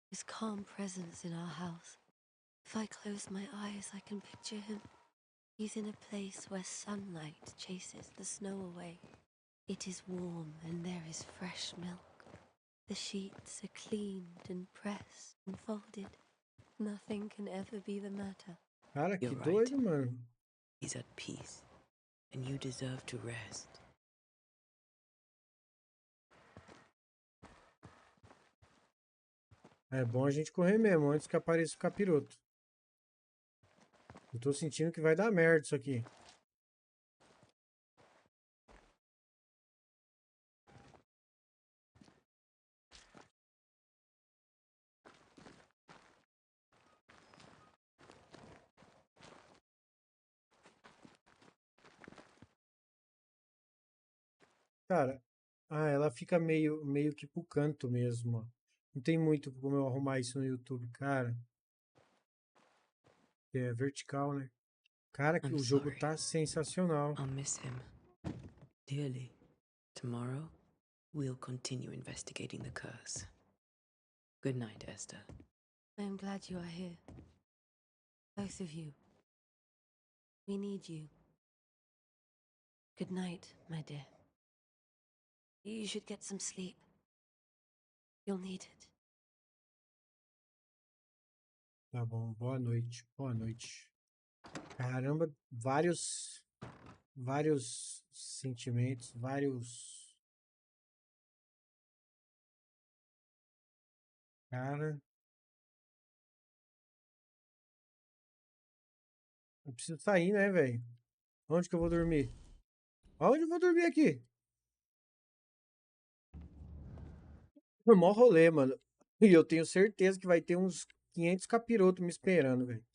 His calm presence in our house. If I close my eyes, I can picture him. He's in a place where sunlight chases the snow away. It is warm and there is fresh milk. The sheets are cleaned and pressed and folded. Nothing can ever be the matter. Cara, que You're right. doido, mano. He's at peace, and you deserve to rest. É bom a gente correr mesmo, antes que apareça o capiroto. Eu tô sentindo que vai dar merda isso aqui. Cara, ela fica meio que pro canto mesmo, ó. Não tem muito como eu arrumar isso no YouTube, cara. É vertical, né? Cara, que I'm o jogo sorry. tá sensacional. I'll miss him dearly. Tomorrow, we'll continue investigating the curse. Good night, Esther. I am glad you are here. Both of you. We need you. Good night, my dear. You should get some sleep. You'll need it. Tá bom, boa noite, boa noite. Caramba, vários sentimentos, vários... Cara... Eu preciso sair, né, velho? Onde que eu vou dormir? Onde eu vou dormir aqui? No maior rolê, mano. E eu tenho certeza que vai ter uns 500 capirotos me esperando, velho.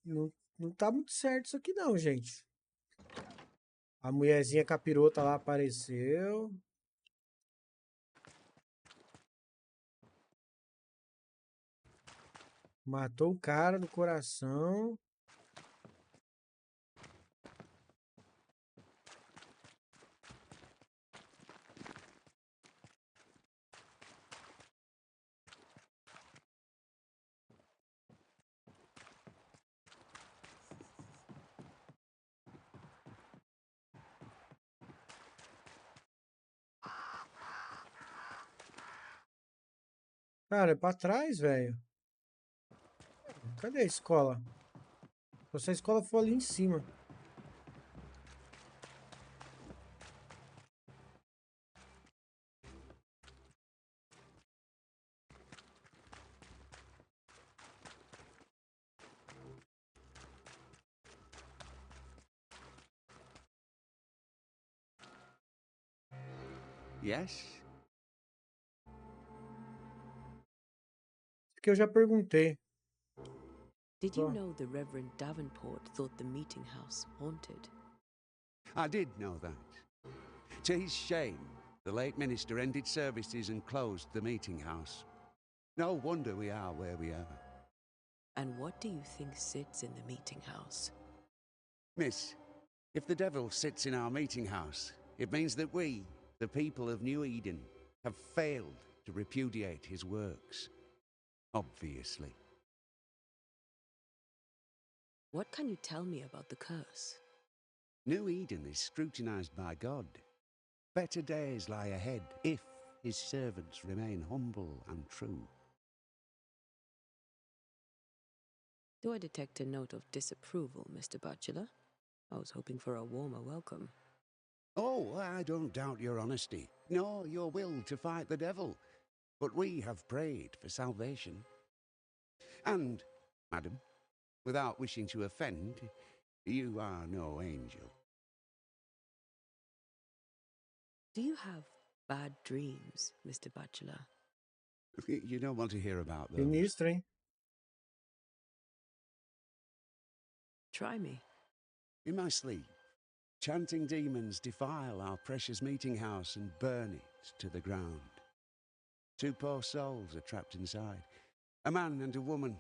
Não não tá muito certo isso aqui não, gente. A mulherzinha capirota lá apareceu. Matou o cara no coração. Cara, é pra trás, velho. Cadê a escola? Se a escola for ali em cima. Yes? Que eu já perguntei. Did you Só. know the Reverend Davenport thought the meeting house haunted? I did know that. To his shame, the late minister ended services and closed the meeting house. No wonder we are where we are. And what do you think sits in the meeting house? Miss, if the devil sits in our meeting house, it means that we, the people of New Eden, have failed to repudiate his works. Obviously. What can you tell me about the curse? New Eden is scrutinized by God. Better days lie ahead if his servants remain humble and true. Do I detect a note of disapproval, Mr. Bachelor? I was hoping for a warmer welcome. Oh, I don't doubt your honesty, nor your will to fight the devil. But we have prayed for salvation. And, madam, without wishing to offend, you are no angel. Do you have bad dreams, Mr. Bachelor? You don't want to hear about those. Sinistro, hein? Try me. In my sleep, chanting demons defile our precious meeting house and burn it to the ground. 2 poor souls are trapped inside. A man and a woman,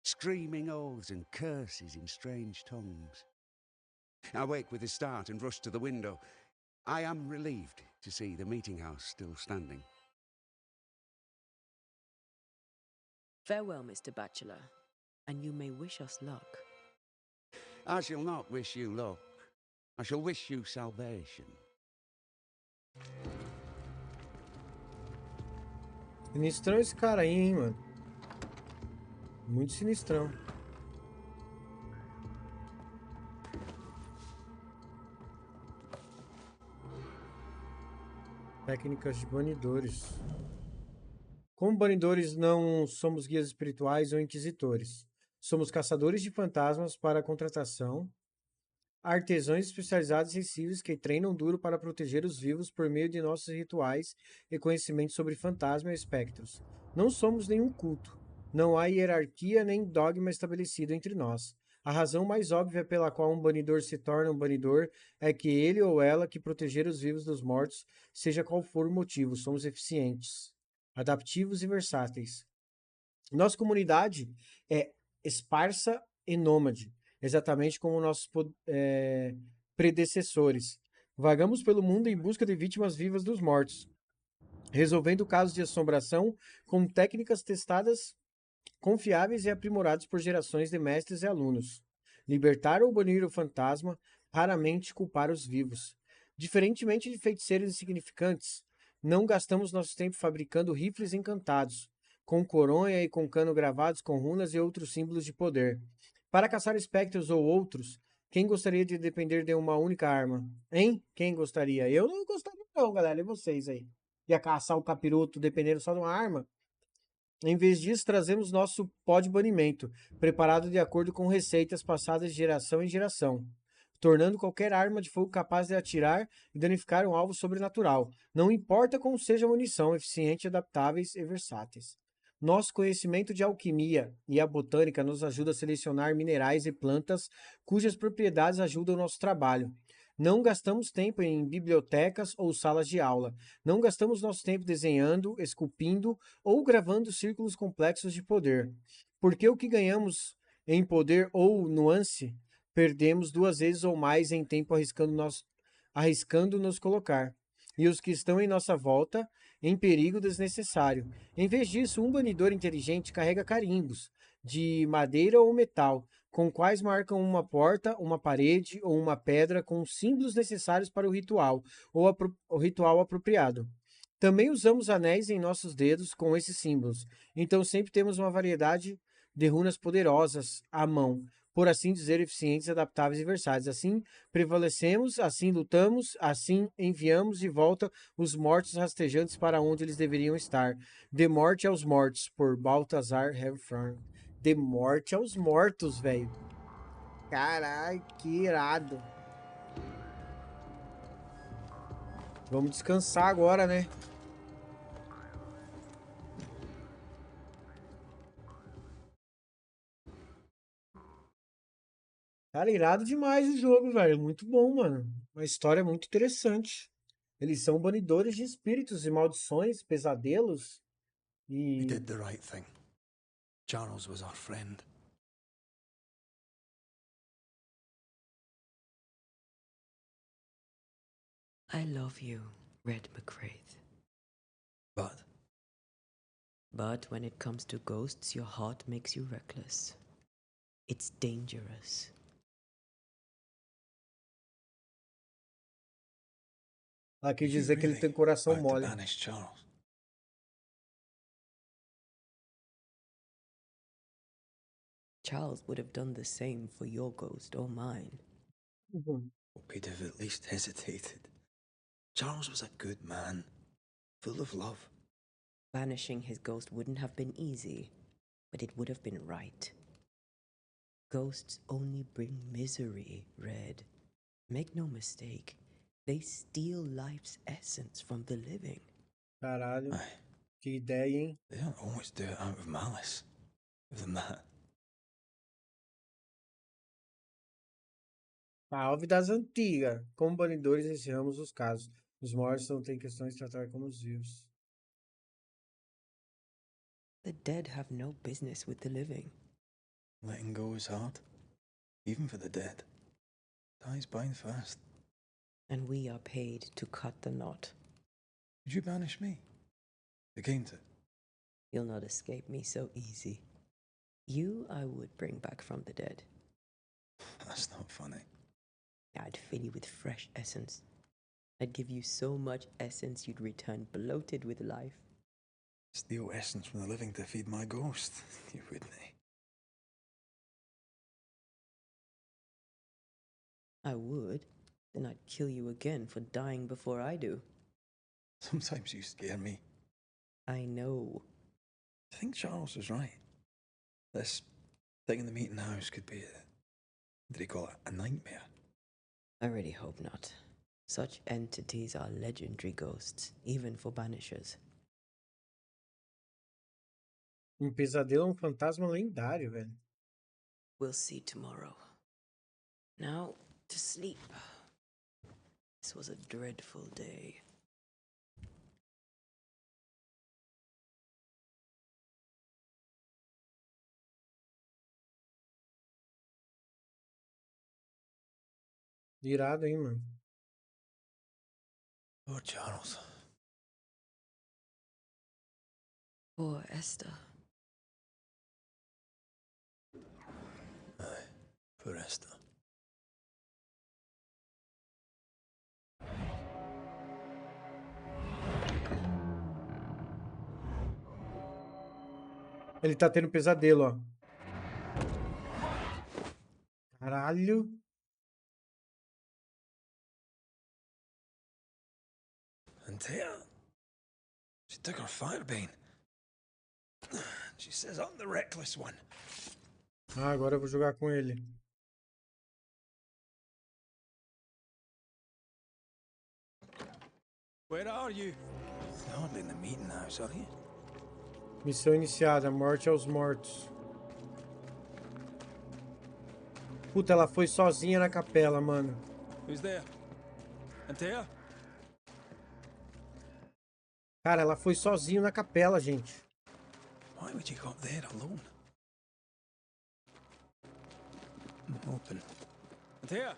screaming oaths and curses in strange tongues. I wake with a start and rush to the window. I am relieved to see the meeting house still standing. Farewell, Mr. Bachelor, and you may wish us luck. I shall not wish you luck. I shall wish you salvation. Sinistrão esse cara aí, hein, mano. Muito sinistrão. Técnicas de banidores. Como banidores, não somos guias espirituais ou inquisitores. Somos caçadores de fantasmas para contratação, artesãos especializados e sensíveis que treinam duro para proteger os vivos por meio de nossos rituais e conhecimento sobre fantasmas e espectros. Não somos nenhum culto. Não há hierarquia nem dogma estabelecido entre nós. A razão mais óbvia pela qual um banidor se torna um banidor é que ele ou ela que proteger os vivos dos mortos, seja qual for o motivo, somos eficientes, adaptivos e versáteis. Nossa comunidade é esparsa e nômade, exatamente como nossos predecessores. Vagamos pelo mundo em busca de vítimas vivas dos mortos, resolvendo casos de assombração com técnicas testadas, confiáveis e aprimoradas por gerações de mestres e alunos. Libertar ou banir o fantasma, raramente culpar os vivos. Diferentemente de feiticeiros insignificantes, não gastamos nosso tempo fabricando rifles encantados, com coronha e com cano gravados com runas e outros símbolos de poder. Para caçar espectros ou outros, quem gostaria de depender de uma única arma? Hein? Quem gostaria? Eu não gostaria não, galera. E vocês aí? Ia caçar o capiroto dependendo só de uma arma? Em vez disso, trazemos nosso pó de banimento, preparado de acordo com receitas passadas de geração em geração, tornando qualquer arma de fogo capaz de atirar e danificar um alvo sobrenatural, não importa como seja a munição, eficiente, adaptáveis e versáteis. Nosso conhecimento de alquimia e a botânica nos ajuda a selecionar minerais e plantas cujas propriedades ajudam o nosso trabalho. Não gastamos tempo em bibliotecas ou salas de aula. Não gastamos nosso tempo desenhando, esculpindo ou gravando círculos complexos de poder. Porque o que ganhamos em poder ou nuance, perdemos 2 vezes ou mais em tempo arriscando nos colocar. E os que estão em nossa volta, em perigo desnecessário. Em vez disso, um banidor inteligente carrega carimbos, de madeira ou metal, com quais marcam uma porta, uma parede ou uma pedra com os símbolos necessários para o ritual, ou o ritual apropriado. Também usamos anéis em nossos dedos com esses símbolos, então sempre temos uma variedade de runas poderosas à mão, por assim dizer, eficientes, adaptáveis e versáteis. Assim prevalecemos, assim lutamos, assim enviamos de volta os mortos rastejantes para onde eles deveriam estar. De morte aos mortos, por Baltazar Hellfram. De morte aos mortos, velho. Caralho, que irado. Vamos descansar agora, né? Cara, irado demais o jogo, velho. Muito bom, mano. Uma história muito interessante. Eles são banidores de espíritos e maldições, pesadelos We e... did the right thing. Charles was our friend. I love you, Red McCraith. But But when it comes to ghosts, your heart makes you reckless. It's dangerous. Ela quis did you dizer que ele really tem coração want to mole. banish Charles? Charles would have done the same for your ghost or mine. We'd have at least hesitated. Charles was a good man, full of love. Banishing his ghost wouldn't have been easy, but it would have been right. Ghosts only bring misery, Red. Make no mistake, they steal life's essence from the living. Caralho, Aye. que ideia, hein? They don't always do it out of malice. Give them that. Salve das antigas. Como banidores, encerramos os casos. Os mortos não têm questões de tratar como os vivos. The dead have no business with the living. Letting go is hard, even for the dead. Ties bind fast. And we are paid to cut the knot. Did you banish me? The came to. You'll not escape me so easy. You I would bring back from the dead. That's not funny. I'd fill you with fresh essence. I'd give you so much essence you'd return bloated with life. Steal essence from the living to feed my ghost. You wouldn't. I would. Then I'd kill you again for dying before I do. Sometimes you scare me. I know. I think Charles was right. This thing in the meeting house could be what do you call it? A nightmare. I really hope not. Such entities are legendary ghosts, even for Banishers. Pesadelo é fantasma lendário, velho. We'll see tomorrow. Now, to sleep. This was a dreadful day. Irado, hein, mano? Lord Charles. Poor Esther. Aye, poor Esther. Ele tá tendo pesadelo, ó. Caralho. Antea. She took her firebane. She says I'm the reckless one. Ah, agora eu vou jogar com ele. Where are you? You're hardly in the meeting house, are you? Missão iniciada. Morte aos mortos. Puta, ela foi sozinha na capela, mano. Who's there? Antea? Cara, ela foi sozinha na capela, gente. Why would you go up there alone? Open. Antea?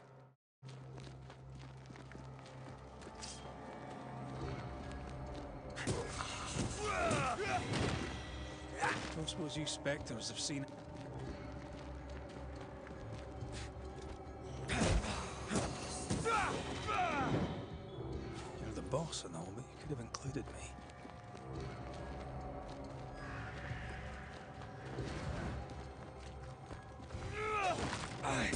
Don't suppose you spectres have seen it. You're the boss and all, but you could have included me. Aye.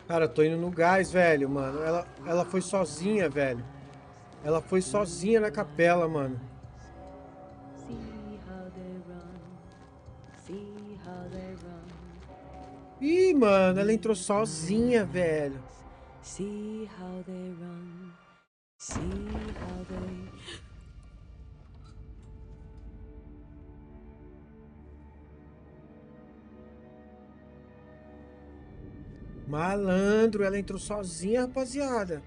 Cara, eu tô indo no gás, velho, mano. Ela foi sozinha, velho. Ela foi sozinha na capela, mano. Ih, mano, ela entrou sozinha, velho. See how they run. See how they... Malandro, ela entrou sozinha, rapaziada.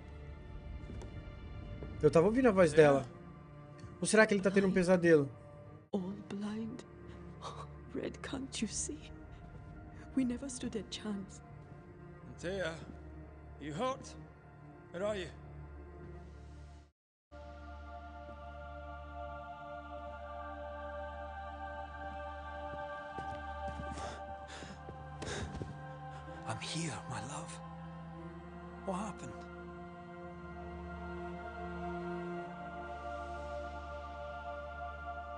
Eu tava ouvindo a voz dela. Ou será que ele tá tendo um pesadelo? All blind. Red, can't you see? We never stood a chance. Antea, you hurt? Where are you? I'm here, my love. What happened?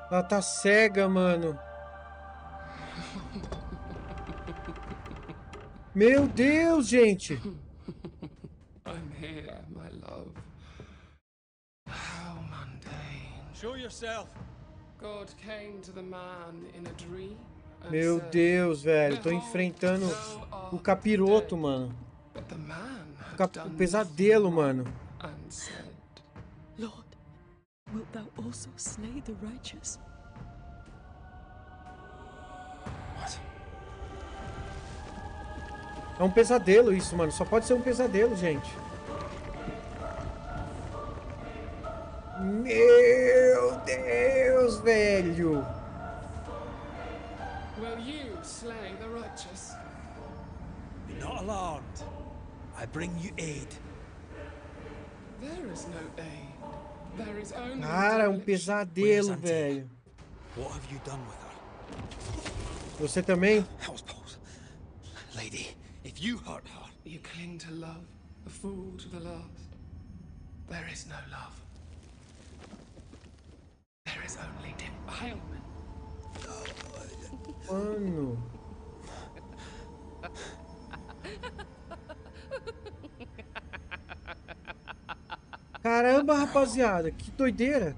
Ela tá cega, mano. Meu Deus, gente. I'm here, my love. How mundane. Show yourself. God came to the man in a dream and Meu said, Deus, velho. Tô "Behold, enfrentando thou o art capiroto, dead." mano. But the man O, had o done pesadelo, nothing wrong mano. and said, Lord, wilt thou also slay the righteous? What? É um pesadelo isso, mano. Só pode ser um pesadelo, gente. Meu Deus, velho. "Will you slay the righteous?" Be not alarmed. I bring you aid. There is no aid. There is only Cara, é um demolition. pesadelo, velho. What have you done with her? Você também? Hellspaws. Lady, if you hurt her... You cling to love, a fool to the last. There is no love. There is only defilement. Mano. Caramba, rapaziada. Que doideira.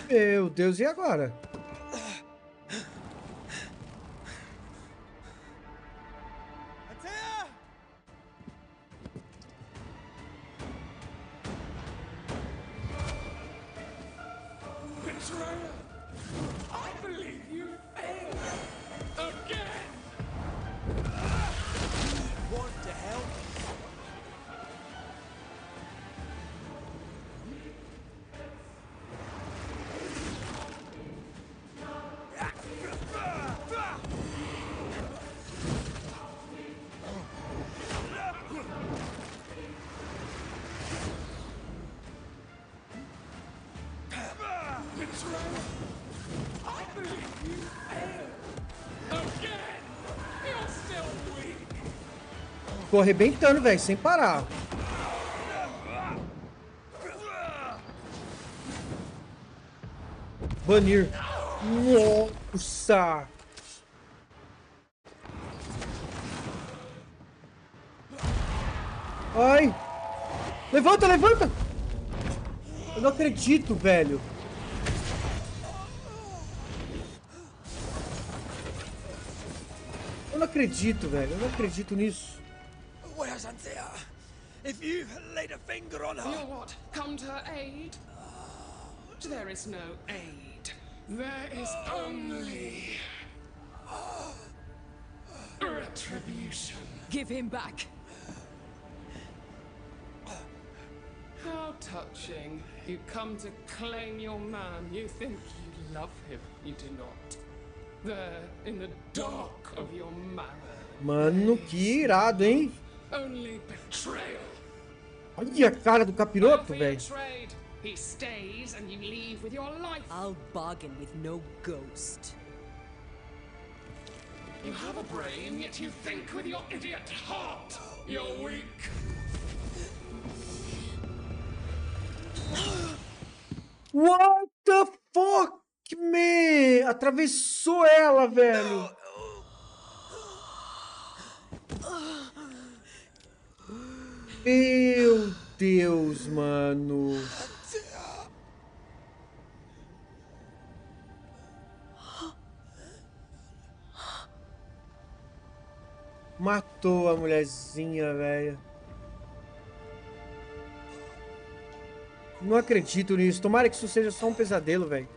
Meu Deus, e agora? Betrayer! I believe you failed again! Want to help? Betrayer! I believe you failed again! You're still weak! Tô arrebentando, velho, sem parar. Banir. Nossa! Ai! Levanta, levanta! Eu não acredito, velho. Eu não acredito, velho. Eu não acredito nisso. Where's Anthea? If you laid a finger on her... You'll what? Come to her aid? There is no aid. There is only... retribution. Give him back. How touching. You come to claim your man. You think you love him. You do not. There, in the dark of your marrow. Mano, que irado, hein? Only betrayal. Olha a cara do capiroto, velho. Trade. He stays and you leave with your life. I'll bargain with no ghost. You have a brain, yet you think with your idiot heart. You're weak. What the fuck, man? Atravessou ela, velho. Meu Deus, mano. Matou a mulherzinha, velho. Não acredito nisso. Tomara que isso seja só um pesadelo, velho.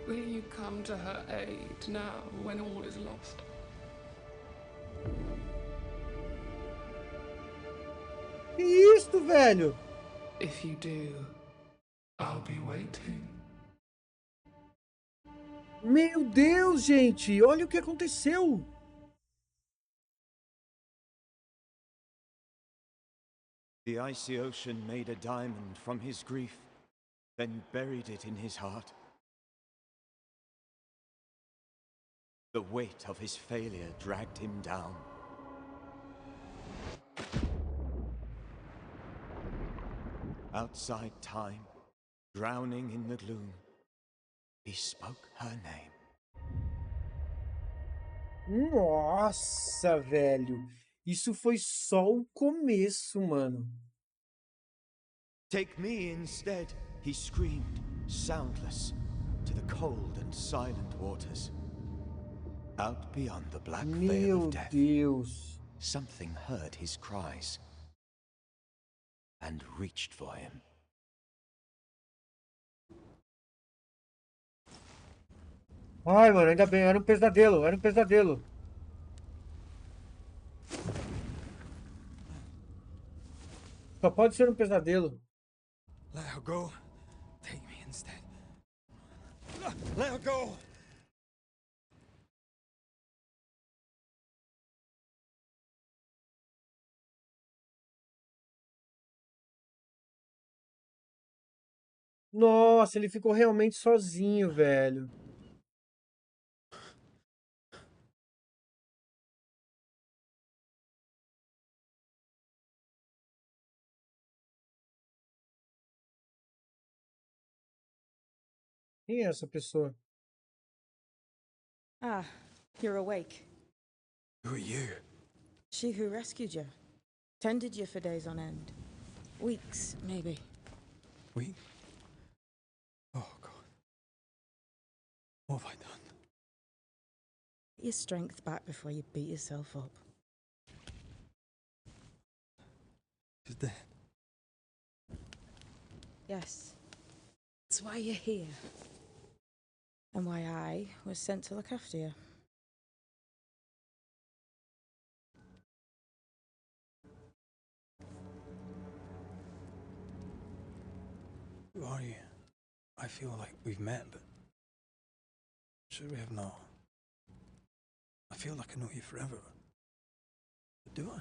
Will you come to her aid now when all is lost? Que isso, velho? If you do, I'll be waiting. Meu Deus, gente. Olha o que aconteceu. The icy ocean made a diamond from his grief, then buried it in his heart. The weight of his failure dragged him down. Outside time, drowning in the gloom, He spoke her name. Nossa, velho. Isso foi só o começo, mano. Take me instead, he screamed, soundless, to the cold and silent waters. Out beyond the black veil Meu of death, Deus. something heard his cries and reached for him. Ai, mano, ainda bem, era um pesadelo, era um pesadelo. Só pode ser um pesadelo. Let her go. Take me instead. Let her go! Nossa, ele ficou realmente sozinho, velho. Quem é essa pessoa? Ah, you're awake. Who are you? She who rescued you. Tended you for days on end. Weeks, maybe. We? Oh, God. What have I done? Get your strength back before you beat yourself up. She's dead. Yes. That's why you're here. And why I was sent to look after you. Who are you? I feel like we've met, but sure we have not. I feel like I know you forever. But do I?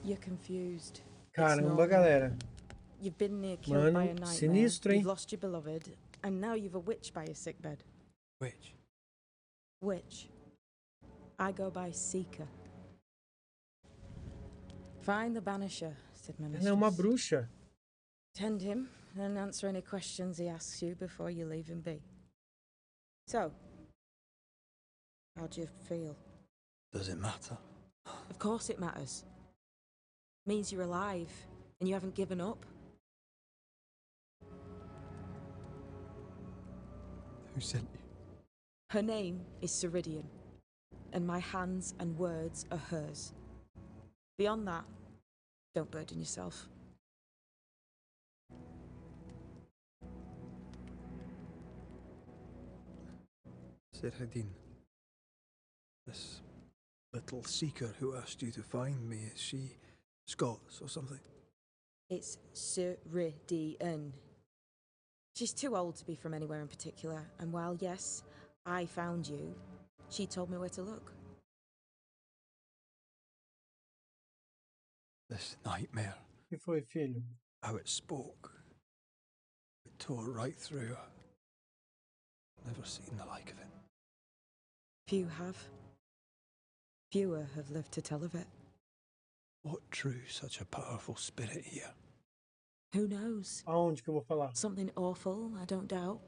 You're confused. Caramba, galera. You've been near killed by a Mano, nightmare. sinistro, hein? You've lost your beloved, and now you've a witch by your sickbed. Which? Witch. I go by Seeker. Find the Banisher, said my mistress. Ela é uma bruxa. Tend him and answer any questions he asks you before you leave him be. So, how do you feel? Does it matter? Of course it matters. Means you're alive and you haven't given up. Who sent you? Her name is Ceridian, and my hands and words are hers. Beyond that, don't burden yourself. Ceridian. This little seeker who asked you to find me, is she Scots or something? It's Ceridian. She's too old to be from anywhere in particular, and while yes, I found you, she told me where to look. This nightmare. O que foi, filho? How it spoke. It tore right through her. Never seen the like of it. Few have. Fewer have lived to tell of it. What drew such a powerful spirit here? Who knows? Aonde que eu vou falar? Something awful, I don't doubt.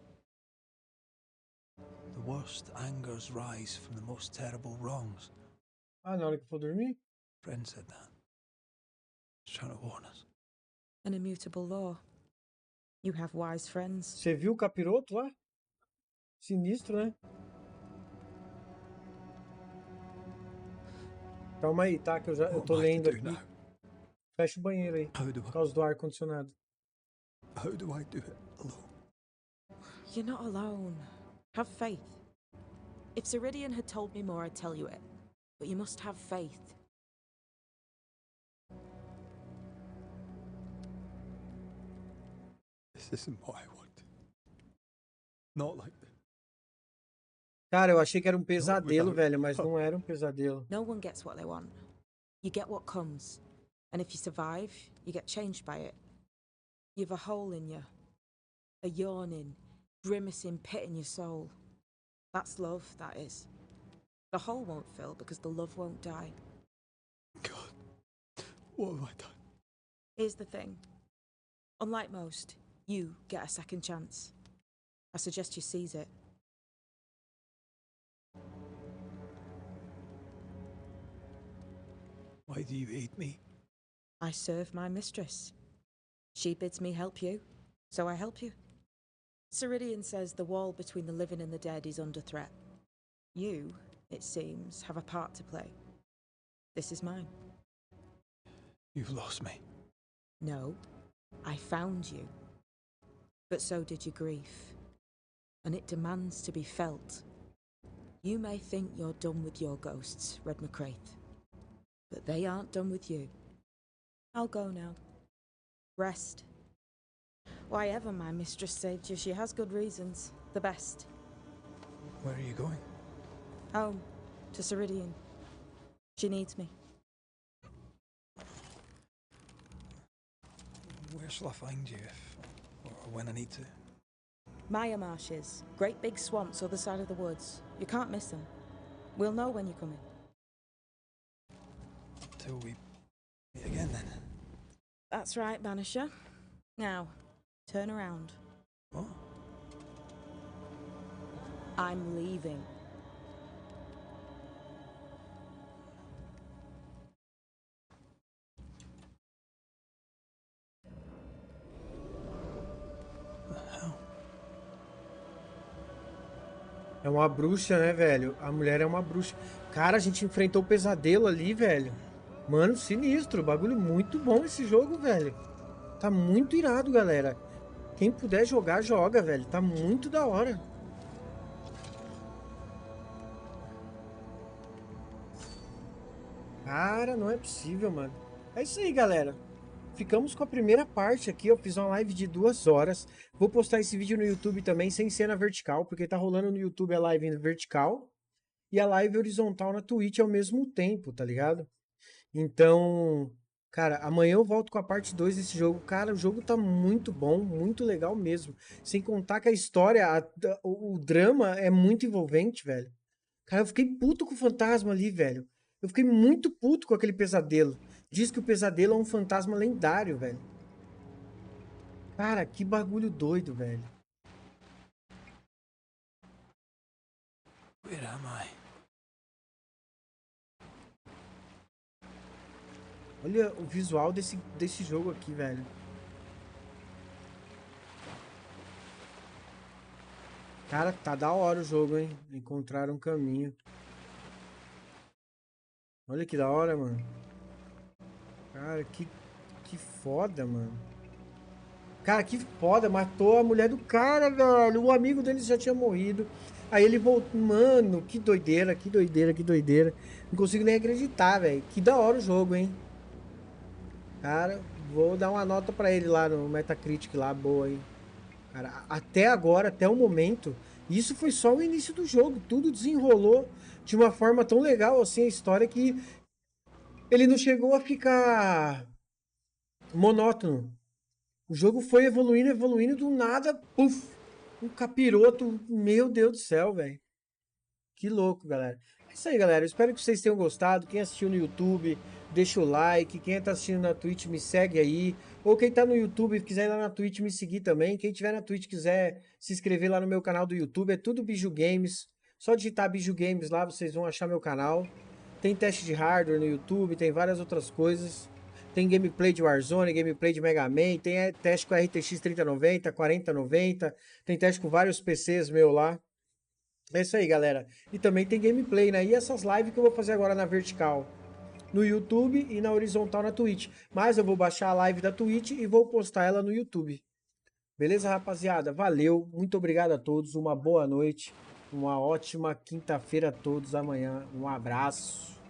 The worst angers rise from the most terrible wrongs. Ah, na hora que for dormir? Friend said that. He's trying to warn us. An immutable law. You have wise friends. Você viu o capiroto lá? Sinistro, né? Calma aí, tá? Que eu tô lendo aqui. Fecha o banheiro aí. Por causa do ar-condicionado. How do I do it alone? You're not alone. Have faith. If Ceridian had told me more, I'd tell you it. But you must have faith. This isn't what I want. Not like this. Cara, eu achei que era um pesadelo, velho, mas não era um pesadelo. No one gets what they want. You get what comes. And if you survive, you get changed by it. You've a hole in you. A yawning, grimacing pit in your soul. That's love, that is. The hole won't fill because the love won't die. God, what have I done? Here's the thing. Unlike most, you get a second chance. I suggest you seize it. Why do you hate me? I serve my mistress. She bids me help you, so I help you. Ceridian says the wall between the living and the dead is under threat. You, it seems, have a part to play. This is mine. You've lost me. No, I found you. But so did your grief. And it demands to be felt. You may think you're done with your ghosts, Red McCraith. But they aren't done with you. I'll go now. Rest. Why ever my mistress saved you, she has good reasons. The best. Where are you going? Home. To Ceridian. She needs me. Where shall I find you if, or when I need to? Maya Marshes. Great big swamps other side of the woods. You can't miss them. We'll know when you're coming. Till we meet again then. That's right, Banisher. Now, turn around. What? I'm leaving. É uma bruxa, né, velho? A mulher é uma bruxa. Cara, a gente enfrentou o pesadelo ali, velho. Mano, sinistro. Bagulho muito bom esse jogo, velho. Tá muito irado, galera. Quem puder jogar, joga, velho. Tá muito da hora. Cara, não é possível, mano. É isso aí, galera. Ficamos com a primeira parte aqui. Eu fiz uma live de 2 horas. Vou postar esse vídeo no YouTube também, sem ser na vertical, porque tá rolando no YouTube a live em vertical e a live horizontal na Twitch ao mesmo tempo, tá ligado? Então, cara, amanhã eu volto com a parte 2 desse jogo. Cara, o jogo tá muito bom, muito legal mesmo. Sem contar que a história, o drama é muito envolvente, velho. Cara, eu fiquei puto com o fantasma ali, velho. Eu fiquei muito puto com aquele pesadelo. Diz que o pesadelo é um fantasma lendário, velho. Cara, que bagulho doido, velho. Where am I? Olha o visual desse jogo aqui, velho. Cara, tá da hora o jogo, hein? Encontraram um caminho. Olha que da hora, mano. Cara, que foda, mano. Cara, que foda. Matou a mulher do cara, velho. O amigo dele já tinha morrido. Aí ele voltou. Mano, que doideira, que doideira, que doideira. Não consigo nem acreditar, velho. Que da hora o jogo, hein? Cara, vou dar uma nota pra ele lá no Metacritic lá, boa, hein? Cara, até agora, até o momento, isso foi só o início do jogo. Tudo desenrolou de uma forma tão legal, assim, a história que ele não chegou a ficar monótono. O jogo foi evoluindo, evoluindo, do nada, puf, um capiroto. Meu Deus do céu, velho. Que louco, galera. É isso aí, galera. Eu espero que vocês tenham gostado. Quem assistiu no YouTube, deixa o like. Quem tá assistindo na Twitch, me segue aí. Ou quem tá no YouTube e quiser ir lá na Twitch, me seguir também. Quem tiver na Twitch quiser se inscrever lá no meu canal do YouTube, é tudo Biju Games. Só digitar Biju Games lá, vocês vão achar meu canal. Tem teste de hardware no YouTube, tem várias outras coisas. Tem gameplay de Warzone, gameplay de Mega Man, tem teste com RTX 3090, 4090, tem teste com vários PCs meu lá. É isso aí, galera. E também tem gameplay, né? E essas lives que eu vou fazer agora na vertical no YouTube e na horizontal na Twitch. Mas eu vou baixar a live da Twitch e vou postar ela no YouTube. Beleza, rapaziada? Valeu. Muito obrigado a todos. Uma boa noite. Uma ótima quinta-feira a todos. Amanhã. Um abraço.